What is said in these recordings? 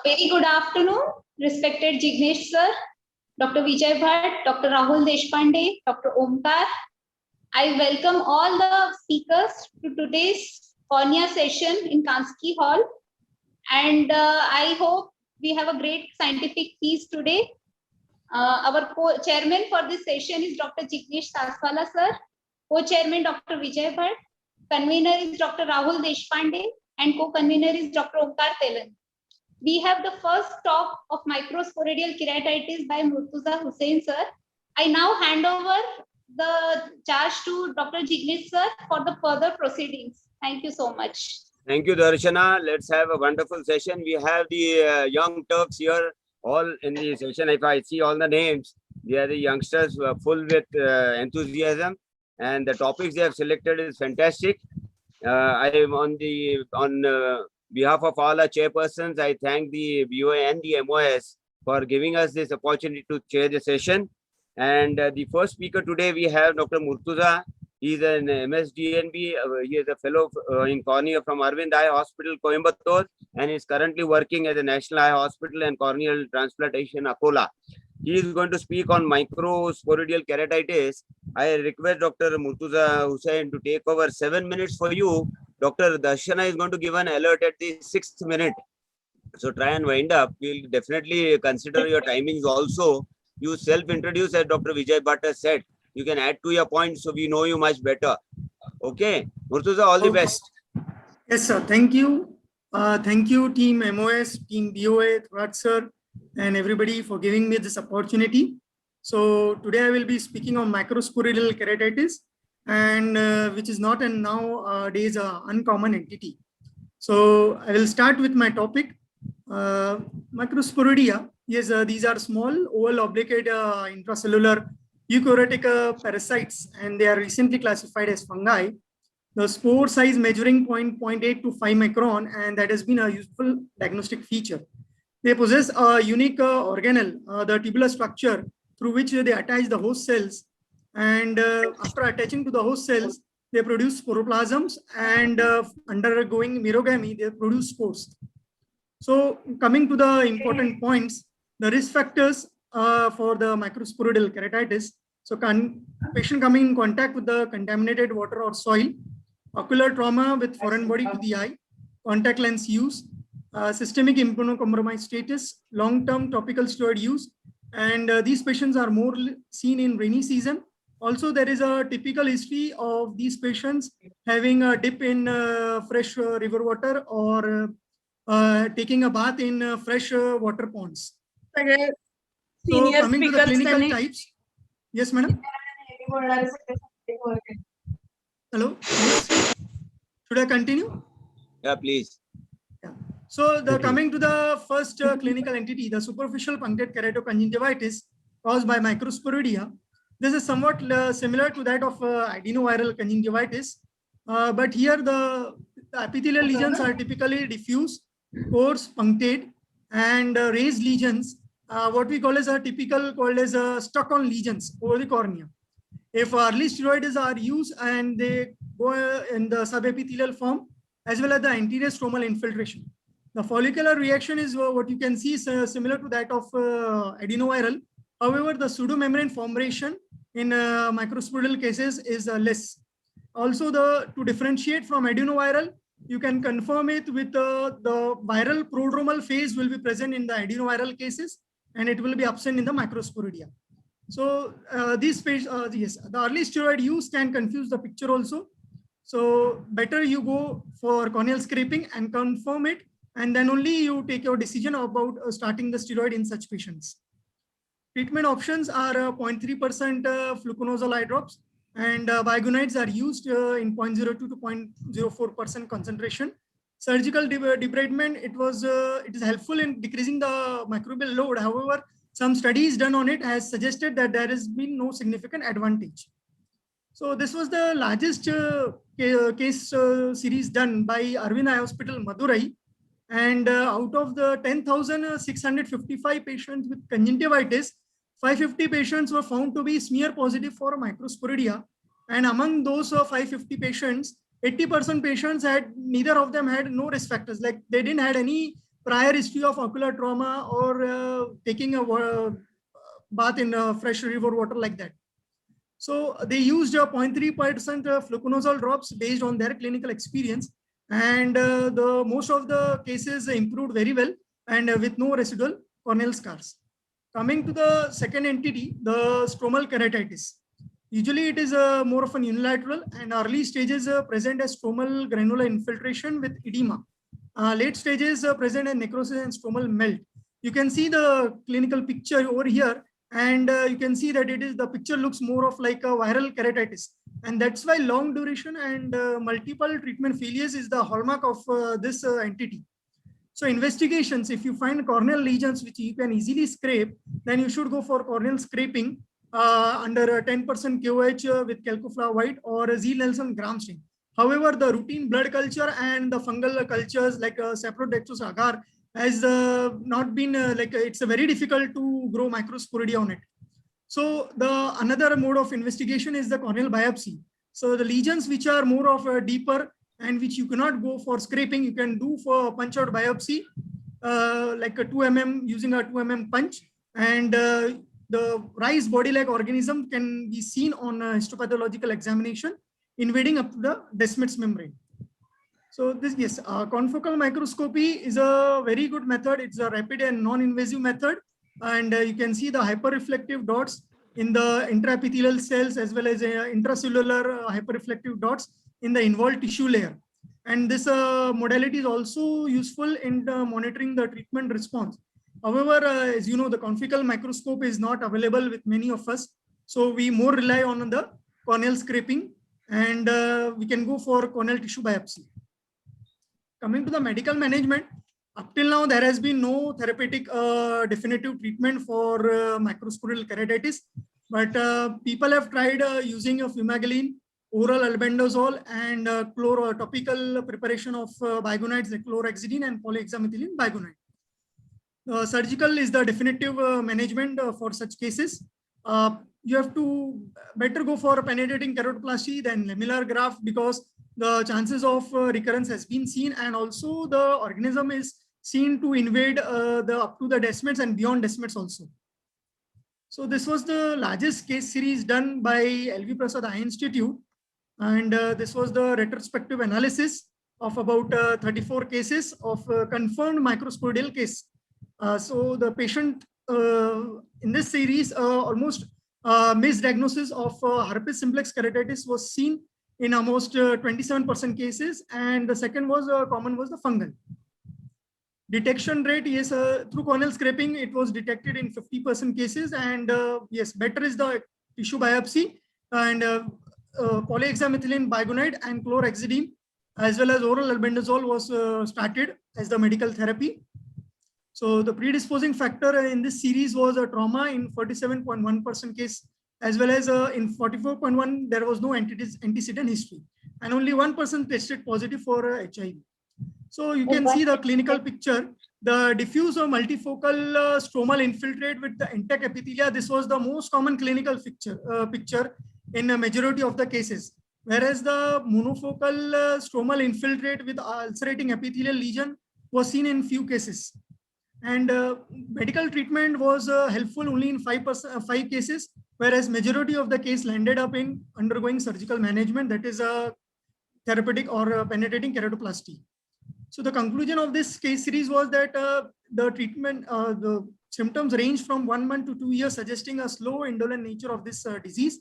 Very good afternoon, respected Jignesh sir, Dr. Vijay Bhatt, Dr. Rahul Deshpande, Dr. Omkar. I welcome all the speakers to today's cornea session in Kansky Hall, and I hope we have a great scientific piece today. Our co-chairman for this session is Dr. Jignesh Saswala sir, co-chairman Dr. Vijay Bhatt, convener is Dr. Rahul Deshpande, and co-convener is Dr. Omkar Telan. We have the first talk of microsporadial keratitis by Murtuza Hussain sir. I now hand over the charge to Dr. Jignesh sir for the further proceedings. Thank you so much. Thank you, Darshana. Let's have a wonderful session. We have the young Turks here, all in the session. If I see all the names, they are the youngsters who are full with enthusiasm, and the topics they have selected is fantastic. I am on behalf of all our chairpersons, I thank the BOA and the MOS for giving us this opportunity to chair the session. And the first speaker today, we have Dr. Murtuza. He is an MSDNB. He is a fellow in cornea from Arvind Eye Hospital, Coimbatore, and is currently working at the National Eye Hospital and Corneal Transplantation, Akola. He is going to speak on microsporadial keratitis. I request Dr. Murtuza Hussain to take over 7 minutes for you. Dr. Darshana is going to give an alert at the 6th minute. So try and wind up. We'll definitely consider your timings also. You self-introduce as Dr. Vijay Bhatt has said. You can add to your points so we know you much better. Okay. Murtuza, all the best. Yes, sir. Thank you. Thank you, team MOS, team BOA, Raj sir, and everybody for giving me this opportunity. So today I will be speaking on microsporadial keratitis, and which is not and nowadays uncommon entity. So I will start with my topic. Microsporidia. Yes, these are small oval obligate intracellular eukaryotic parasites, and they are recently classified as fungi. The spore size measuring 0.8 to 5 micron, and that has been a useful diagnostic feature. They possess a unique organelle, the tubular structure, through which they attach the host cells, and after attaching to the host cells, they produce sporoplasms, and undergoing merogamy, they produce spores. So coming to the important points, the risk factors for the microsporadial keratitis. So patient coming in contact with the contaminated water or soil, ocular trauma with foreign body to the eye, contact lens use, systemic immunocompromised status, long-term topical steroid use, and these patients are more seen in rainy season. Also, there is a typical history of these patients having a dip in fresh river water or taking a bath in fresh water ponds. So coming to the clinical types. Yes, madam. Hello. Yes. Should I continue? Yeah, please. Yeah. So coming to the first clinical entity, the superficial punctate keratoconjunctivitis caused by microsporidia. This is somewhat similar to that of adenoviral conjunctivitis, but here the epithelial lesions are typically diffuse, coarse, punctate, and raised lesions. What we call as a typical called as stuck-on lesions over the cornea. If early steroids are used and they go in the subepithelial form as well as the anterior stromal infiltration, the follicular reaction is what you can see is similar to that of adenoviral. However, the pseudomembrane formation in microsporadial cases is less. Also, to differentiate from adenoviral, you can confirm it with the viral prodromal phase will be present in the adenoviral cases, and it will be absent in the microsporidia. So these yes, the early steroid use can confuse the picture also. So better you go for corneal scraping and confirm it, and then only you take your decision about starting the steroid in such patients. Treatment options are 0.3% fluconazole eye drops, and bigonides are used in 0.02 to 0.04% concentration. Surgical debridement, it is helpful in decreasing the microbial load. However, some studies done on it has suggested that there has been no significant advantage. So this was the largest case series done by Arvind Eye Hospital, Madurai. And out of the 10,655 patients with conjunctivitis, 550 patients were found to be smear positive for microsporidia. And among those 550 patients, 80% patients had, neither of them had no risk factors, like they didn't had any prior history of ocular trauma or taking a bath in fresh river water like that. So they used 0.3% fluconazole drops based on their clinical experience, and the most of the cases improved very well and with no residual corneal scars. Coming to the second entity, the stromal keratitis. Usually it is more of an unilateral and early stages present as stromal granular infiltration with edema. Late stages present as necrosis and stromal melt. You can see the clinical picture over here, and you can see that the picture looks more of like a viral keratitis, and that's why long duration and multiple treatment failures is the hallmark of this entity. So investigations, if you find corneal lesions which you can easily scrape, then you should go for corneal scraping under 10% QOH with calcoflower white or Z-Nelson gram stain. However, the routine blood culture and the fungal cultures like Sapropterygium agar has not been it's very difficult to grow microsporidia on it. So the another mode of investigation is the corneal biopsy. So the lesions which are more of a deeper and which you cannot go for scraping, you can do for punch out biopsy, like a 2 mm using a 2 mm punch, and the rice body-like organism can be seen on a histopathological examination invading up to the Descemet's membrane. So this, yes, confocal microscopy is a very good method. It's a rapid and non-invasive method, and you can see the hyperreflective dots in the intraepithelial cells as well as intracellular hyperreflective dots in the involved tissue layer. And this modality is also useful in monitoring the treatment response. However, as you know, the confocal microscope is not available with many of us. So we more rely on the corneal scraping, and we can go for corneal tissue biopsy. Coming to the medical management, up till now, there has been no therapeutic definitive treatment for microsporial keratitis, but people have tried using a fumagalin, oral albendazole, and topical preparation of bigonides like chlorhexidine and polyhexamethylene bigonide. Surgical is the definitive management for such cases. You have to better go for penetrating keratoplasty than lamellar graft because the chances of recurrence has been seen, and also the organism is seen to invade up to the Descemet's and beyond Descemet's also. So this was the largest case series done by L.V. Prasad Eye Institute, and this was the retrospective analysis of about 34 cases of confirmed microsporidial case. So the patient in this series almost misdiagnosis of herpes simplex keratitis was seen in almost 27% cases, and the second was common was the fungal. Detection rate, yes, through corneal scraping, it was detected in 50% cases, and yes, better is the tissue biopsy, and polyhexamethylene bigonide and chlorhexidine as well as oral albendazole was started as the medical therapy. So the predisposing factor in this series was a trauma in 47.1% case, as well as in 44.1 there was no antecedent history, and only 1% tested positive for HIV. So you can see the clinical picture. The diffuse or multifocal stromal infiltrate with the intact epithelia. This was the most common clinical picture in a majority of the cases, whereas the monofocal stromal infiltrate with ulcerating epithelial lesion was seen in few cases. And medical treatment was helpful only in 5 cases, whereas majority of the case landed up in undergoing surgical management, that is a therapeutic or penetrating keratoplasty. So the conclusion of this case series was that the treatment, the symptoms range from 1 month to 2 years, suggesting a slow indolent nature of this disease.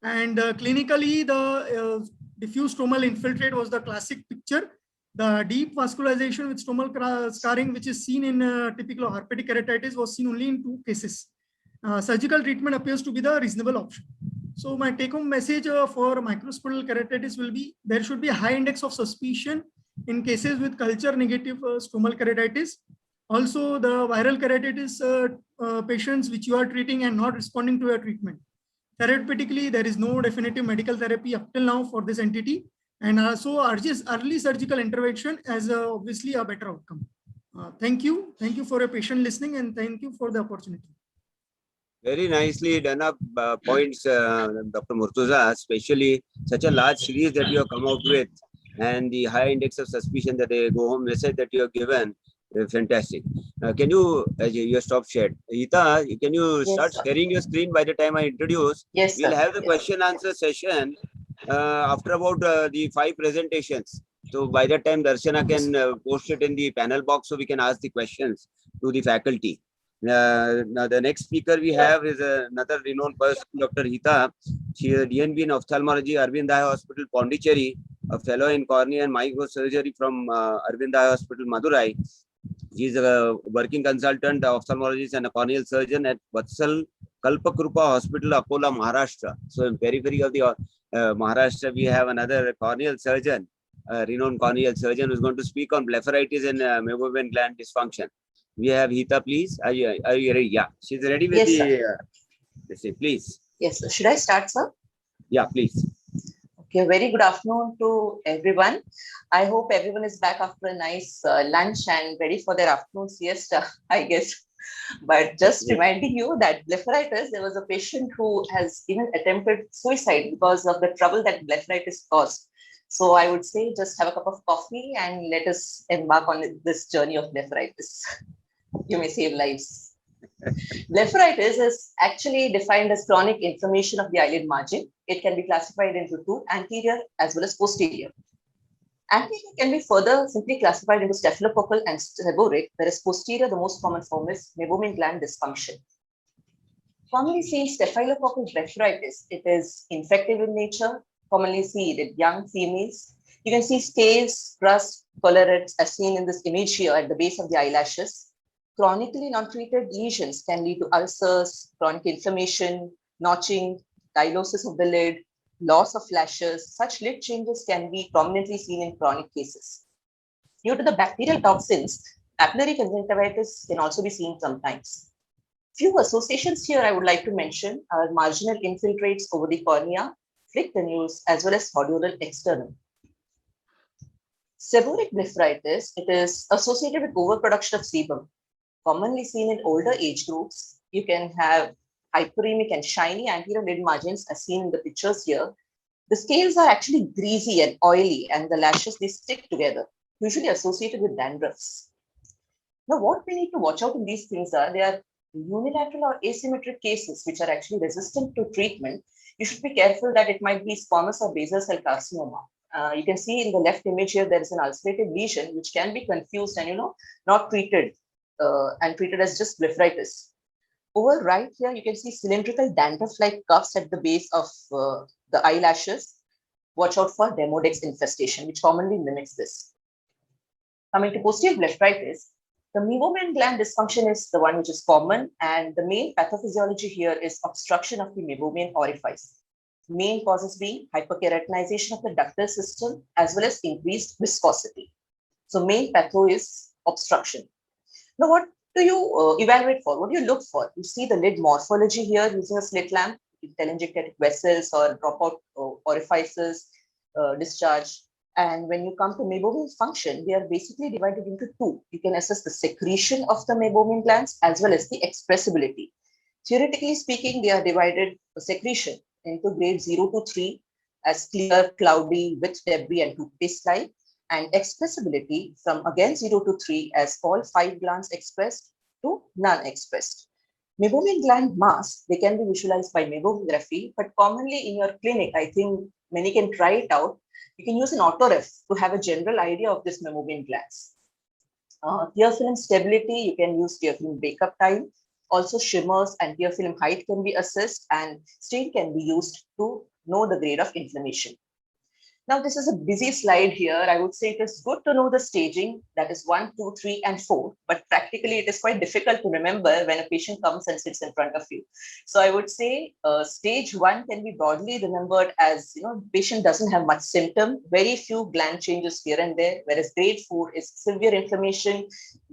And clinically, the diffuse stromal infiltrate was the classic picture. The deep vascularization with stromal scarring, which is seen in typical herpetic keratitis, was seen only in 2 cases. Surgical treatment appears to be the reasonable option. So my take-home message for microsporial keratitis will be, there should be a high index of suspicion in cases with culture negative stromal keratitis. Also, the viral keratitis patients which you are treating and not responding to your treatment. Therapeutically, there is no definitive medical therapy up till now for this entity. And so early surgical intervention as obviously a better outcome. Thank you. Thank you for your patient listening, and thank you for the opportunity. Very nicely done up points, Dr. Murtuza, especially such a large series that you have come out with, and the high index of suspicion that a go home message that you have given Fantastic. Can you, you stopped shared. Hita, can you Yes, start sir. sharing your screen by the time I introduce? Yes, We'll sir. have the Yes. question answer session after about the 5 presentations. So by that time, Darshana can post it in the panel box so we can ask the questions to the faculty. Now the next speaker we have is another renowned person, Dr. Hita. She is a DNB in ophthalmology, Arvind Eye Hospital, Pondicherry, a fellow in cornea and microsurgery from Arvind Eye Hospital, Madurai. He is a working consultant, ophthalmologist, and a corneal surgeon at Vatsal Kalpakrupa Hospital, Akola, Maharashtra. So, in periphery of the Maharashtra, we have another corneal surgeon, a renowned corneal surgeon, who is going to speak on blepharitis and meibomian gland dysfunction. We have Hita, please. Are you ready? Yeah, she's ready with Yes, the. Let's say, please. Yes, sir. Should I start, sir? Yeah, please. Okay, very good afternoon to everyone. I hope everyone is back after a nice lunch and ready for their afternoon siesta, I guess. But just reminding you that blepharitis, there was a patient who has even attempted suicide because of the trouble that blepharitis caused. So I would say just have a cup of coffee and let us embark on this journey of blepharitis. You may save lives. Blepharitis is actually defined as chronic inflammation of the eyelid margin. It can be classified into two, anterior as well as posterior. Anterior can be further simply classified into staphylococcal and seborrheic, whereas posterior, the most common form is meibomian gland dysfunction. Commonly seen staphylococcal blepharitis, it is infective in nature, commonly seen in young females. You can see scales, crust, collarettes as seen in this image here at the base of the eyelashes. Chronically non-treated lesions can lead to ulcers, chronic inflammation, notching, dilosis of the lid, loss of lashes. Such lid changes can be prominently seen in chronic cases. Due to the bacterial toxins, papillary conjunctivitis can also be seen sometimes. Few associations here I would like to mention are marginal infiltrates over the cornea, flick tenules, as well as hordeoral externum. Seborrheic blepharitis, it is associated with overproduction of sebum. Commonly seen in older age groups, you can have hyperemic and shiny anterior lid margins as seen in the pictures here. The scales are actually greasy and oily and the lashes, they stick together, usually associated with dandruffs. Now, what we need to watch out in these things are, they are unilateral or asymmetric cases which are actually resistant to treatment. You should be careful that it might be squamous or basal cell carcinoma. You can see in the left image here, there is an ulcerated lesion which can be confused and not treated and treated as just blepharitis. Over right here, you can see cylindrical dandruff-like cuffs at the base of the eyelashes. Watch out for Demodex infestation, which commonly mimics this. Coming to posterior blepharitis, the meibomian gland dysfunction is the one which is common, and the main pathophysiology here is obstruction of the meibomian orifice. Main causes being hyperkeratinization of the ductal system as well as increased viscosity. So main patho is obstruction. Now, what do you evaluate for? What do you look for? You see the lid morphology here using a slit lamp, telangiectatic vessels or dropout orifices, discharge. And when you come to meibomian function, they are basically divided into two. You can assess the secretion of the meibomian glands as well as the expressibility. Theoretically speaking, they are divided secretion into grade 0 to 3 as clear, cloudy, with debris and toothpaste-like, and expressibility from again 0 to 3 as all 5 glands expressed to none expressed. Meibomian gland mass, they can be visualized by meibomography, but commonly in your clinic, I think many can try it out. You can use an autoref to have a general idea of this meibomian glands. Tear film stability, you can use tear film breakup time. Also shimmers and tear film height can be assessed, and stain can be used to know the grade of inflammation. Now, this is a busy slide here. I would say it is good to know the staging, that is 1, 2, 3, and 4, but practically it is quite difficult to remember when a patient comes and sits in front of you. So I would say stage 1 can be broadly remembered as, patient doesn't have much symptom, very few gland changes here and there, whereas grade 4 is severe inflammation.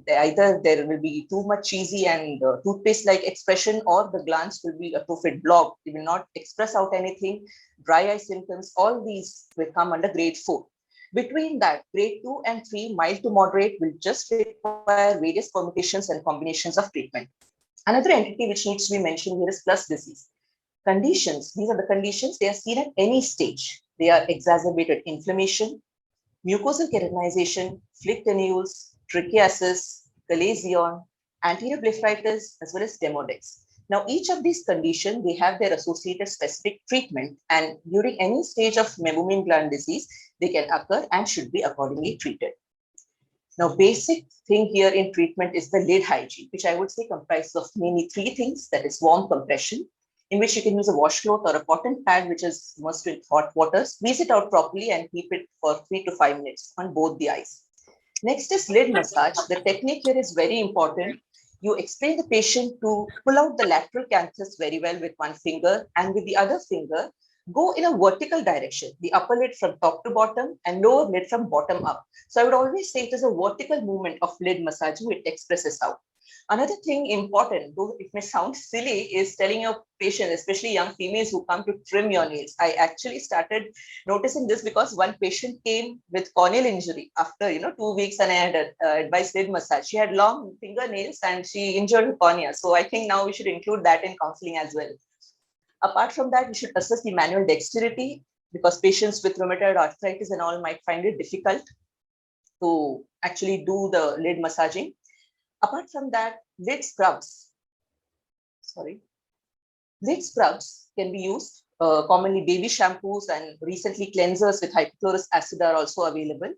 Either there will be too much cheesy and toothpaste-like expression, or the glands will be atrophied blob. They will not express out anything. Dry eye symptoms, all these will come under grade 4. Between that, grade 2 and 3, mild to moderate, will just require various permutations and combinations of treatment. Another entity which needs to be mentioned here is plus disease. Conditions, these are the conditions, they are seen at any stage. They are exacerbated inflammation, mucosal keratinization, flick tenules, trichiasis, chalazion, anterior blepharitis, as well as Demodex. Now, each of these conditions, they have their associated specific treatment, and during any stage of meibomian gland disease, they can occur and should be accordingly treated. Now, basic thing here in treatment is the lid hygiene, which I would say comprises of mainly three things. That is warm compression, in which you can use a washcloth or a cotton pad, which is immersed in hot water, squeeze it out properly and keep it for 3 to 5 minutes on both the eyes. Next is lid massage. The technique here is very important. You explain the patient to pull out the lateral canthus very well with one finger, and with the other finger, go in a vertical direction, the upper lid from top to bottom and lower lid from bottom up. So I would always say it is a vertical movement of lid massaging, it expresses out. Another thing important, though it may sound silly, is telling your patient, especially young females who come to trim your nails. I actually started noticing this because one patient came with corneal injury after 2 weeks, and I had advised lid massage. She had long fingernails and she injured her cornea. So I think now we should include that in counseling as well. Apart from that, we should assess the manual dexterity, because patients with rheumatoid arthritis and all might find it difficult to actually do the lid massaging. Apart from that, lid scrubs can be used. Commonly, baby shampoos and recently cleansers with hypochlorous acid are also available.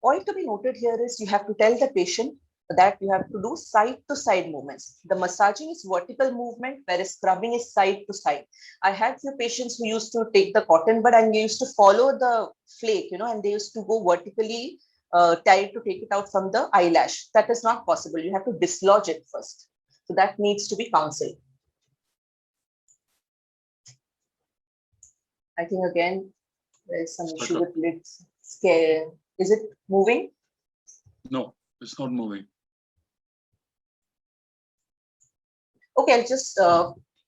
Point to be noted here is you have to tell the patient that you have to do side-to-side movements. The massaging is vertical movement, whereas scrubbing is side-to-side. I had few patients who used to take the cotton bud and they used to follow the flake, and they used to go vertically tied to take it out from the eyelash. That is not possible. You have to dislodge it first. So that needs to be counseled. I think again, there's some issue with lids. Scare. Is it moving? No, it's not moving. Okay, I'll just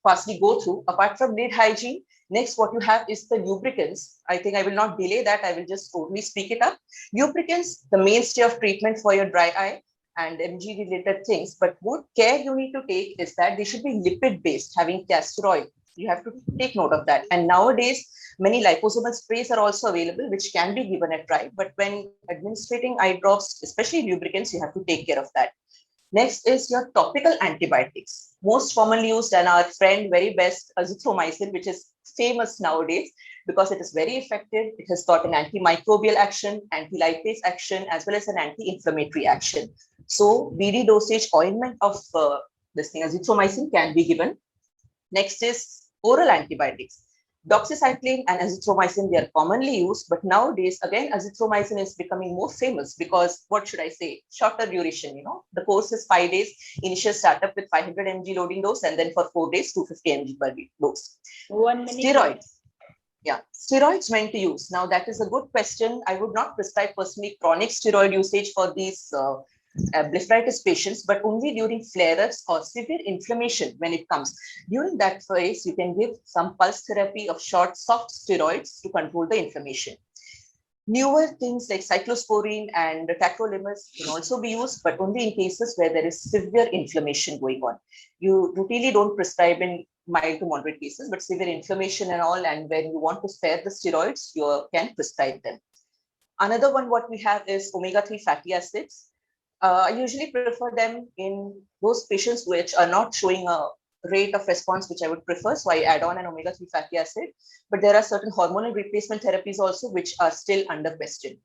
fastly go through. Apart from lid hygiene, next what you have is the lubricants. I think I will not delay that. I will just totally speak it up. Lubricants, the mainstay of treatment for your dry eye and MG related things. But what care you need to take is that they should be lipid based, having castor oil. You have to take note of that. And nowadays, many liposomal sprays are also available, which can be given at dry. But when administering eye drops, especially lubricants, you have to take care of that. Next is your topical antibiotics. Most commonly used and our friend very best, azithromycin, which is famous nowadays because it is very effective. It has got an antimicrobial action, anti-lipase action, as well as an anti-inflammatory action. So BD dosage ointment of azithromycin can be given. Next is oral antibiotics. Doxycycline and azithromycin, they are commonly used, but nowadays, again, azithromycin is becoming more famous because, what should I say, shorter duration, the course is 5 days, initial startup with 500 mg loading dose, and then for 4 days, 250 mg per dose. 1 minute. Steroids. Yeah, steroids meant to use. Now, that is a good question. I would not prescribe personally chronic steroid usage for these blepharitis patients, but only during flare-ups or severe inflammation when it comes. During that phase, you can give some pulse therapy of short, soft steroids to control the inflammation. Newer things like cyclosporine and tacrolimus can also be used, but only in cases where there is severe inflammation going on. You routinely don't prescribe in mild to moderate cases, but severe inflammation and all, and when you want to spare the steroids, you can prescribe them. Another one, what we have is omega-3 fatty acids. I usually prefer them in those patients which are not showing a rate of response, which I would prefer. So I add on an omega-3 fatty acid, but there are certain hormonal replacement therapies also, which are still under question.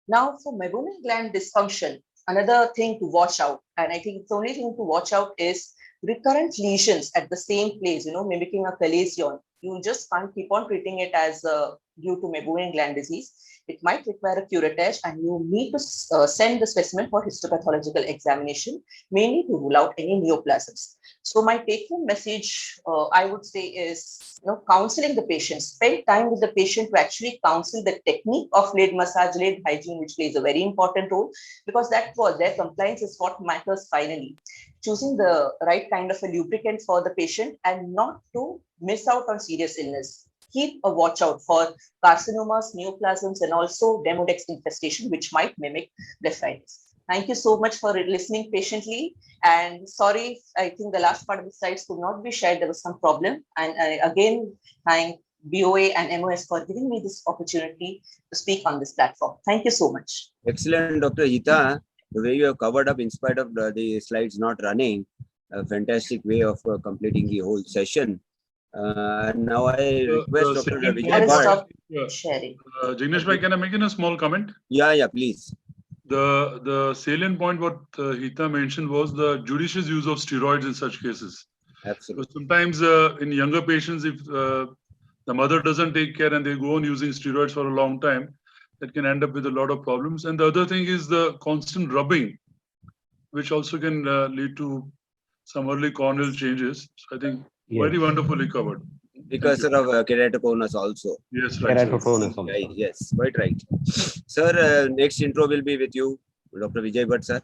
Now for meibomian gland dysfunction, another thing to watch out, and I think the only thing to watch out is recurrent lesions at the same place, mimicking a chalazion. You just can't keep on treating it as due to meibomian gland disease. It might require a curettage, and you need to send the specimen for histopathological examination, mainly to rule out any neoplasms. So my take-home message, I would say, is counseling the patient. Spend time with the patient to actually counsel the technique of lid massage, lid hygiene, which plays a very important role, because that was their compliance is what matters finally. Choosing the right kind of a lubricant for the patient and not to miss out on serious illness. Keep a watch out for carcinomas, neoplasms, and also Demodex infestation, which might mimic blepharitis. Thank you so much for listening patiently. And sorry, I think the last part of the slides could not be shared. There was some problem. And I again thank BOA and MOS for giving me this opportunity to speak on this platform. Thank you so much. Excellent, Dr. Hita. the way you have covered up in spite of the slides not running, a fantastic way of completing the whole session. Now I request Dr. second Vijay I will Bhatt. stop Yeah. sharing. Jignesh bhai, can I make in a small comment? Yeah, please. The salient point what Hita mentioned was the judicious use of steroids in such cases. Absolutely. So sometimes in younger patients, if the mother doesn't take care and they go on using steroids for a long time, that can end up with a lot of problems. And the other thing is the constant rubbing, which also can lead to some early corneal changes. So I think very wonderfully covered. Because of keratoconus also. Yes, right. Keratoconus also. Right, yes, quite right. Sir, next intro will be with you, Dr. Vijay Bhatt, sir.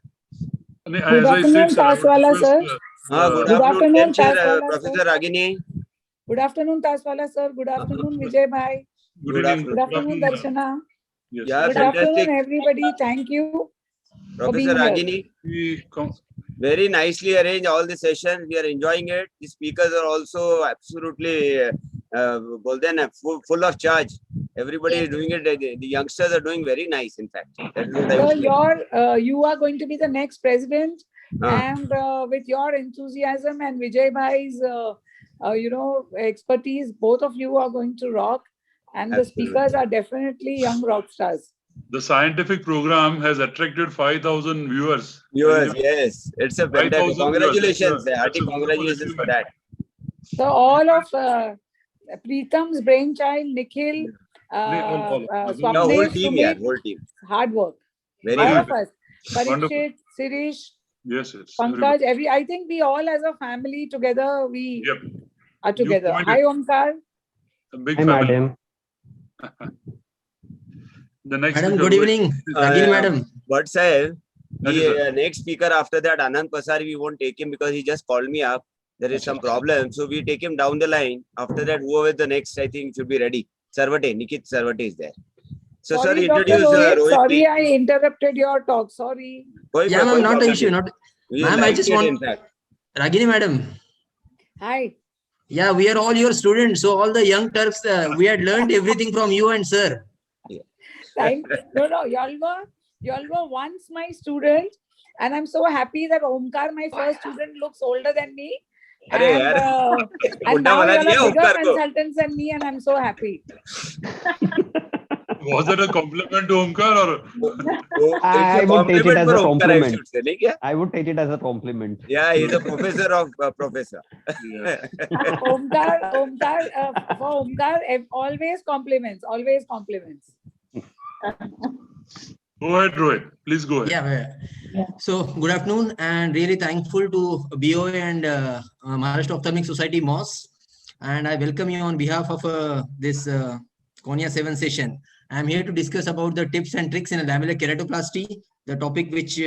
And Good as I afternoon, said, sir, I would Taswala, request, sir. Good Good afternoon, afternoon, sir, Taswala, Professor sir. Ragini. Good afternoon, Taswala, sir. Good afternoon, Vijay Bhai. good Good evening. Good afternoon, Darshana. Yes, Yeah, Good fantastic. afternoon, everybody. Thank you for being Professor here. Ragini, we very nicely arranged all the sessions. We are enjoying it. The speakers are also absolutely full of charge. Everybody is doing it. The youngsters are doing very nice, in fact. That is what I So would say. you are going to be the next president, Ah. and with your enthusiasm and Vijay Bhai's, expertise, both of you are going to rock. And the Absolutely. speakers are definitely young rock stars. the scientific program has attracted 5,000 viewers. Viewers, yes, it's a 5,000 fantastic. Congratulations, viewers. hearty That's a wonderful congratulations for that. So all of Preetham's brainchild, Nikhil, all. The whole Swapnesh, team, yeah, Sumit, whole team. hard work. Very All Very good. of us. Wonderful. Parikshit, Sirish, Yes, yes. Pankaj, I think we all as a family together, we Yep. are together. pointed. Hi, Omkar. A big Hi, family. madam. The next Madam, speaker good will- evening. Ragini madam. But sir, That is the next speaker after that, Anand Pasari, we won't take him because he just called me up. There is some problem. So we take him down the line. After that, whoever the next, I think, should be ready. Sarvate, Nikit Sarvate is there. So, Sorry, sir, Dr. introduce Rohit. Rohit. Sorry, I interrupted your talk. Sorry. Yeah, ma'am, not an issue. Not Ma'am, I just want- In fact. Ragini madam. Hi. Yeah, we are all your students. So all the young Turks, we had learned everything from you and sir. Thank no, y'all were once my student, and I'm so happy that Omkar, my first student, looks older than me. And, Arey yaar. and Bunda now bana you're diya a bigger Omkar ko. consultants than me, and I'm so happy. Was it a compliment to Omkar or? Oh, I it's a would take it compliment as for a Omkar, I compliment. should say, nahi kya? I would take it as a compliment. Yeah, he's a professor of professor. Yeah. For Omkar, always compliments, always compliments. Go ahead, Rohit. Please go ahead. Yeah. So good afternoon and really thankful to BOA and Maharashtra Ophthalmic Society MOS. And I welcome you on behalf of this Cornea 7 session. I'm here to discuss about the tips and tricks in lamellar keratoplasty, the topic which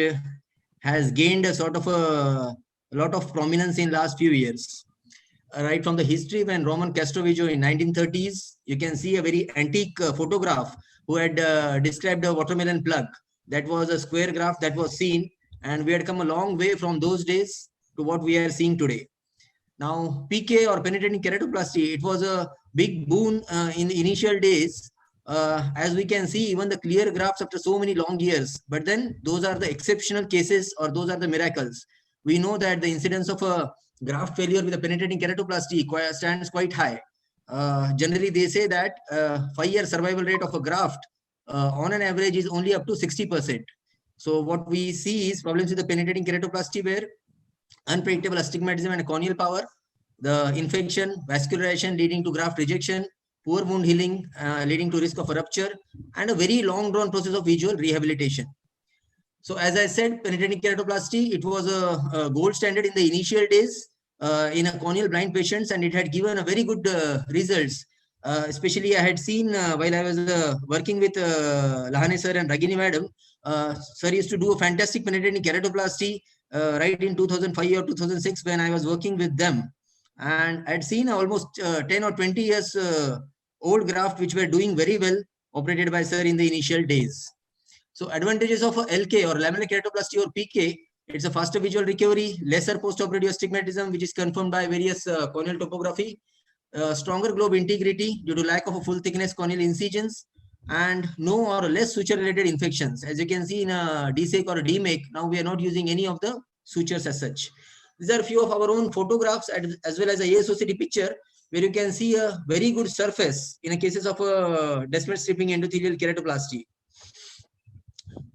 has gained a sort of a lot of prominence in last few years. Right from the history when Roman Castrovillo in 1930s, you can see a very antique photograph who had described a watermelon plug. That was a square graph that was seen, and we had come a long way from those days to what we are seeing today. Now, PK or penetrating keratoplasty, it was a big boon in the initial days. As we can see, even the clear graphs after so many long years, but then those are the exceptional cases or those are the miracles. We know that the incidence of a graft failure with a penetrating keratoplasty stands quite high. Generally, they say that 5-year survival rate of a graft on an average is only up to 60%. So what we see is problems with the penetrating keratoplasty where unpredictable astigmatism and corneal power, the infection, vascularization leading to graft rejection, poor wound healing leading to risk of a rupture, and a very long drawn process of visual rehabilitation. So as I said, penetrating keratoplasty, it was a gold standard in the initial days in a corneal blind patients, and it had given a very good results. Especially I had seen while I was working with Lahane sir and Ragini madam, sir used to do a fantastic penetrating keratoplasty right in 2005 or 2006 when I was working with them. And I'd seen almost 10 or 20 years old graft which were doing very well operated by sir in the initial days. So advantages of a LK or lamellar keratoplasty or PK, it's a faster visual recovery, lesser post-operative astigmatism, which is confirmed by various corneal topography, stronger globe integrity due to lack of a full thickness corneal incisions, and no or less suture-related infections. As you can see in a DSEC or a DMEC, now we are not using any of the sutures as such. These are a few of our own photographs as well as a ASOCT picture, where you can see a very good surface in a cases of a Descemet stripping endothelial keratoplasty.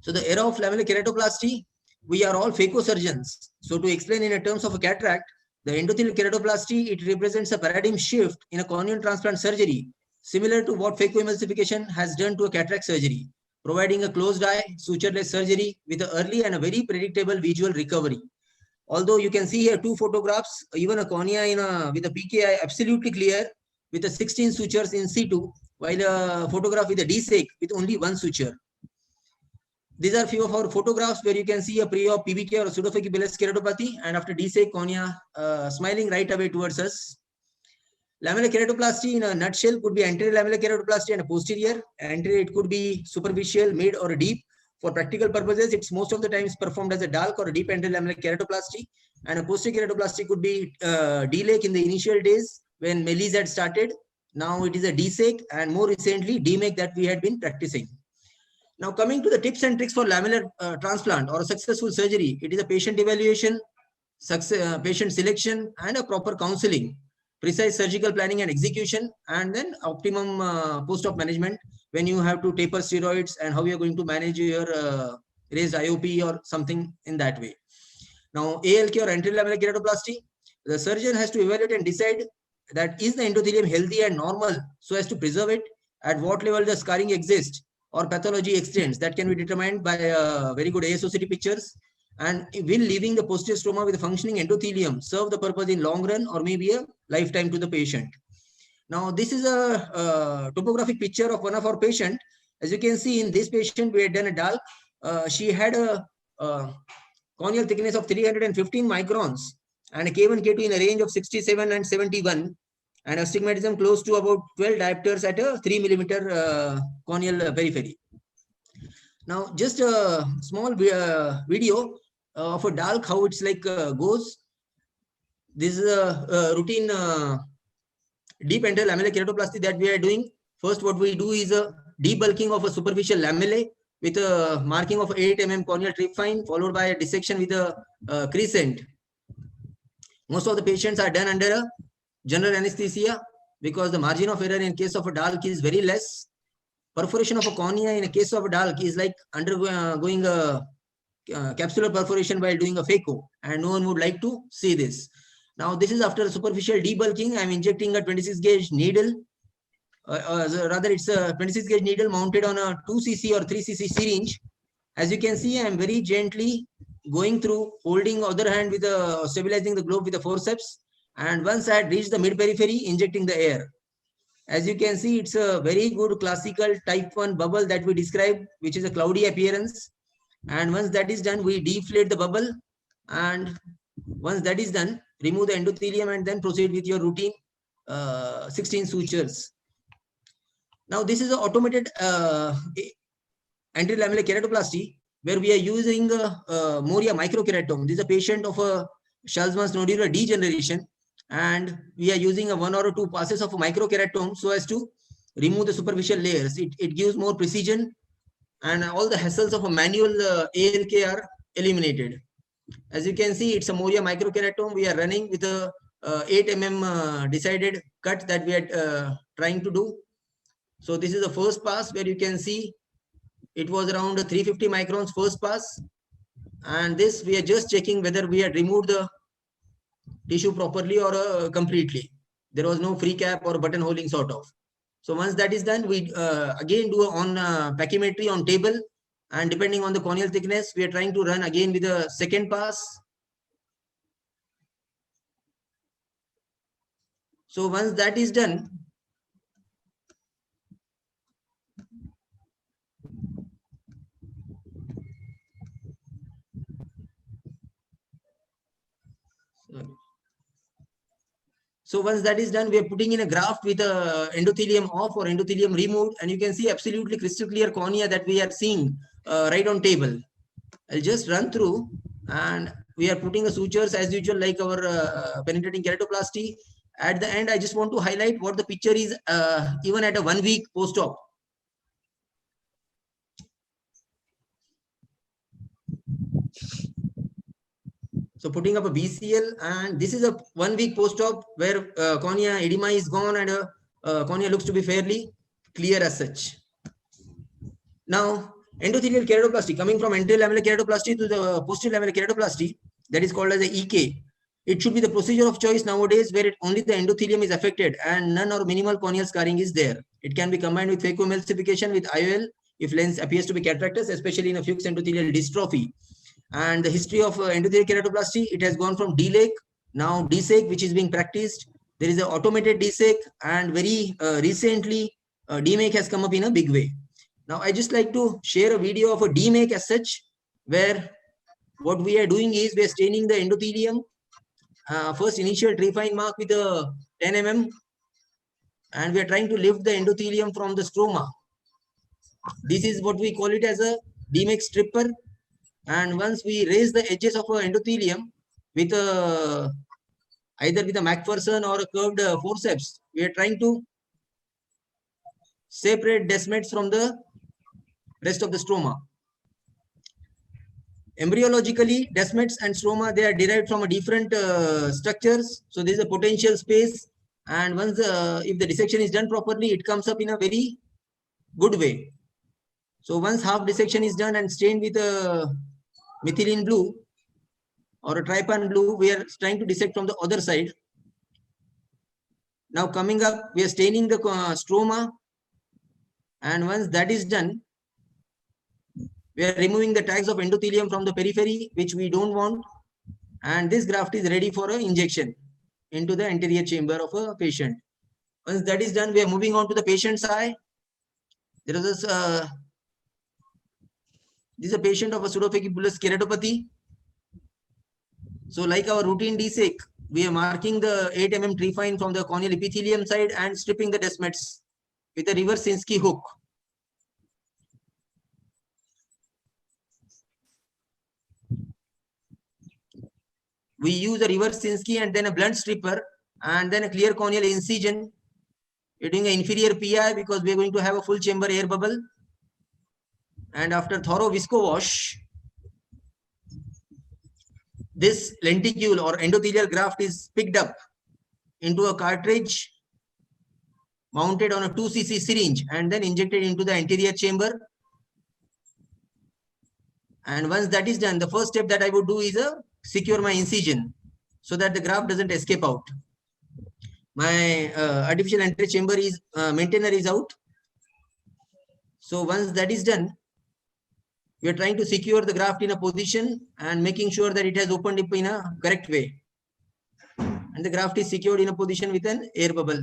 So the era of lamellar keratoplasty, we are all phacosurgeons. So to explain in terms of a cataract, the endothelial keratoplasty, it represents a paradigm shift in a corneal transplant surgery, similar to what phacoemulsification has done to a cataract surgery, providing a closed eye, sutureless surgery with an early and a very predictable visual recovery. Although you can see here 2 photographs, even a cornea with a PKI absolutely clear with a 16 sutures in situ, while a photograph with a DSEC with only 1 suture. These are few of our photographs where you can see a pre-op PBK or pseudophakic bullous keratopathy, and after DSEC cornea smiling right away towards us. Lamellar keratoplasty in a nutshell could be anterior lamellar keratoplasty and a posterior. Anterior, it could be superficial, mid, or deep. For practical purposes, it's most of the times performed as a DALK or a deep anterior lamellar keratoplasty. And a posterior keratoplasty could be DLAC in the initial days when MELIS had started. Now it is a DSEC, and more recently DMEC that we had been practicing. Now coming to the tips and tricks for lamellar transplant or a successful surgery, it is a patient evaluation, patient selection, and a proper counseling, precise surgical planning and execution, and then optimum post-op management when you have to taper steroids and how you are going to manage your raised IOP or something in that way. Now ALK or anterior lamellar keratoplasty, the surgeon has to evaluate and decide that is the endothelium healthy and normal so as to preserve it, at what level the scarring exists or pathology extends. That can be determined by very good ASOCT pictures, and will leaving the posterior stroma with a functioning endothelium serve the purpose in long run or maybe a lifetime to the patient. Now this is a topographic picture of one of our patient. As you can see in this patient, we had done a DALK. She had a corneal thickness of 315 microns and a K1, K2 in a range of 67 and 71, and astigmatism close to about 12 diopters at a 3 millimeter corneal periphery. Now, just a small video of a DALK, how it's like goes. This is a routine deep anterior lamellar keratoplasty that we are doing. First, what we do is a debulking of a superficial lamellae with a marking of 8 mm corneal tryptophan, followed by a dissection with a crescent. Most of the patients are done under a general anesthesia because the margin of error in case of a DALK is very less. Perforation of a cornea in a case of a DALK is like undergoing a capsular perforation while doing a phaco, and no one would like to see this. Now, this is after superficial debulking. I'm injecting a 26 gauge needle. Rather, it's a 26 gauge needle mounted on a 2 cc or 3 cc syringe. As you can see, I'm very gently going through, holding other hand with stabilizing the globe with the forceps. And once I had reached the mid periphery, injecting the air. As you can see, it's a very good classical type 1 bubble that we described, which is a cloudy appearance. And once that is done, we deflate the bubble. And once that is done, remove the endothelium and then proceed with your routine 16 sutures. Now, this is an automated anterior lamellar keratoplasty where we are using Moria microkeratome. This is a patient of a Schulzmann's nodular degeneration, and we are using a 1 or 2 passes of a microkeratome so as to remove the superficial layers. It gives more precision, and all the hassles of a manual ALK are eliminated. As you can see, it's a Moria microkeratome. We are running with a 8 mm decided cut that we are trying to do. So this is the first pass where you can see it was around 350 microns first pass. And this we are just checking whether we had removed the tissue properly or completely. There was no free cap or buttonholing sort of. So once that is done, we again do on pachymetry on table, and depending on the corneal thickness, we are trying to run again with a second pass. So once that is done, we are putting in a graft with endothelium off or endothelium removed, and you can see absolutely crystal clear cornea that we are seeing right on table. I'll just run through, and we are putting the sutures as usual, like our penetrating keratoplasty. At the end, I just want to highlight what the picture is even at a 1 week post-op. So putting up a BCL, and this is a 1 week post-op where cornea edema is gone and cornea looks to be fairly clear as such. Now, endothelial keratoplasty, coming from anterior lamellar keratoplasty to the posterior lamellar keratoplasty, that is called as the EK. It should be the procedure of choice nowadays where only the endothelium is affected and none or minimal corneal scarring is there. It can be combined with phacoemulsification with IOL if lens appears to be cataractous, especially in a Fuchs endothelial dystrophy. And the history of endothelial keratoplasty, it has gone from DLAC, now DSEK, which is being practiced. There is an automated DSEK, and very recently, DMAC has come up in a big way. Now, I just like to share a video of a DMAC as such, where what we are doing is we are staining the endothelium. First initial trifine mark with a 10 mm, and we are trying to lift the endothelium from the stroma. This is what we call it as a DMAC stripper. And once we raise the edges of our endothelium with either with a McPherson or a curved forceps, we are trying to separate descemetes from the rest of the stroma. Embryologically, descemetes and stroma, they are derived from a different structures. So there is a potential space, and once if the dissection is done properly, it comes up in a very good way. So once half dissection is done and stained with a methylene blue or a trypan blue, we are trying to dissect from the other side. Now coming up, we are staining the stroma, and once that is done, we are removing the tags of endothelium from the periphery, which we don't want, and this graft is ready for an injection into the anterior chamber of a patient. Once that is done, we are moving on to the patient's eye. There is this, this is a patient of a pseudophakic bullous keratopathy. So like our routine DSEK, we are marking the 8 mm trifine from the corneal epithelium side and stripping the descemetes with a reverse Sinskey hook. We use a reverse Sinskey and then a blunt stripper and then a clear corneal incision. We're doing an inferior PI because we're going to have a full chamber air bubble. And after thorough visco wash, this lenticule or endothelial graft is picked up into a cartridge mounted on a 2 cc syringe and then injected into the anterior chamber. And once that is done, the first step that I would do is secure my incision so that the graft doesn't escape out. My artificial anterior chamber is maintainer is out. So once that is done, we are trying to secure the graft in a position and making sure that it has opened up in a correct way. And the graft is secured in a position with an air bubble.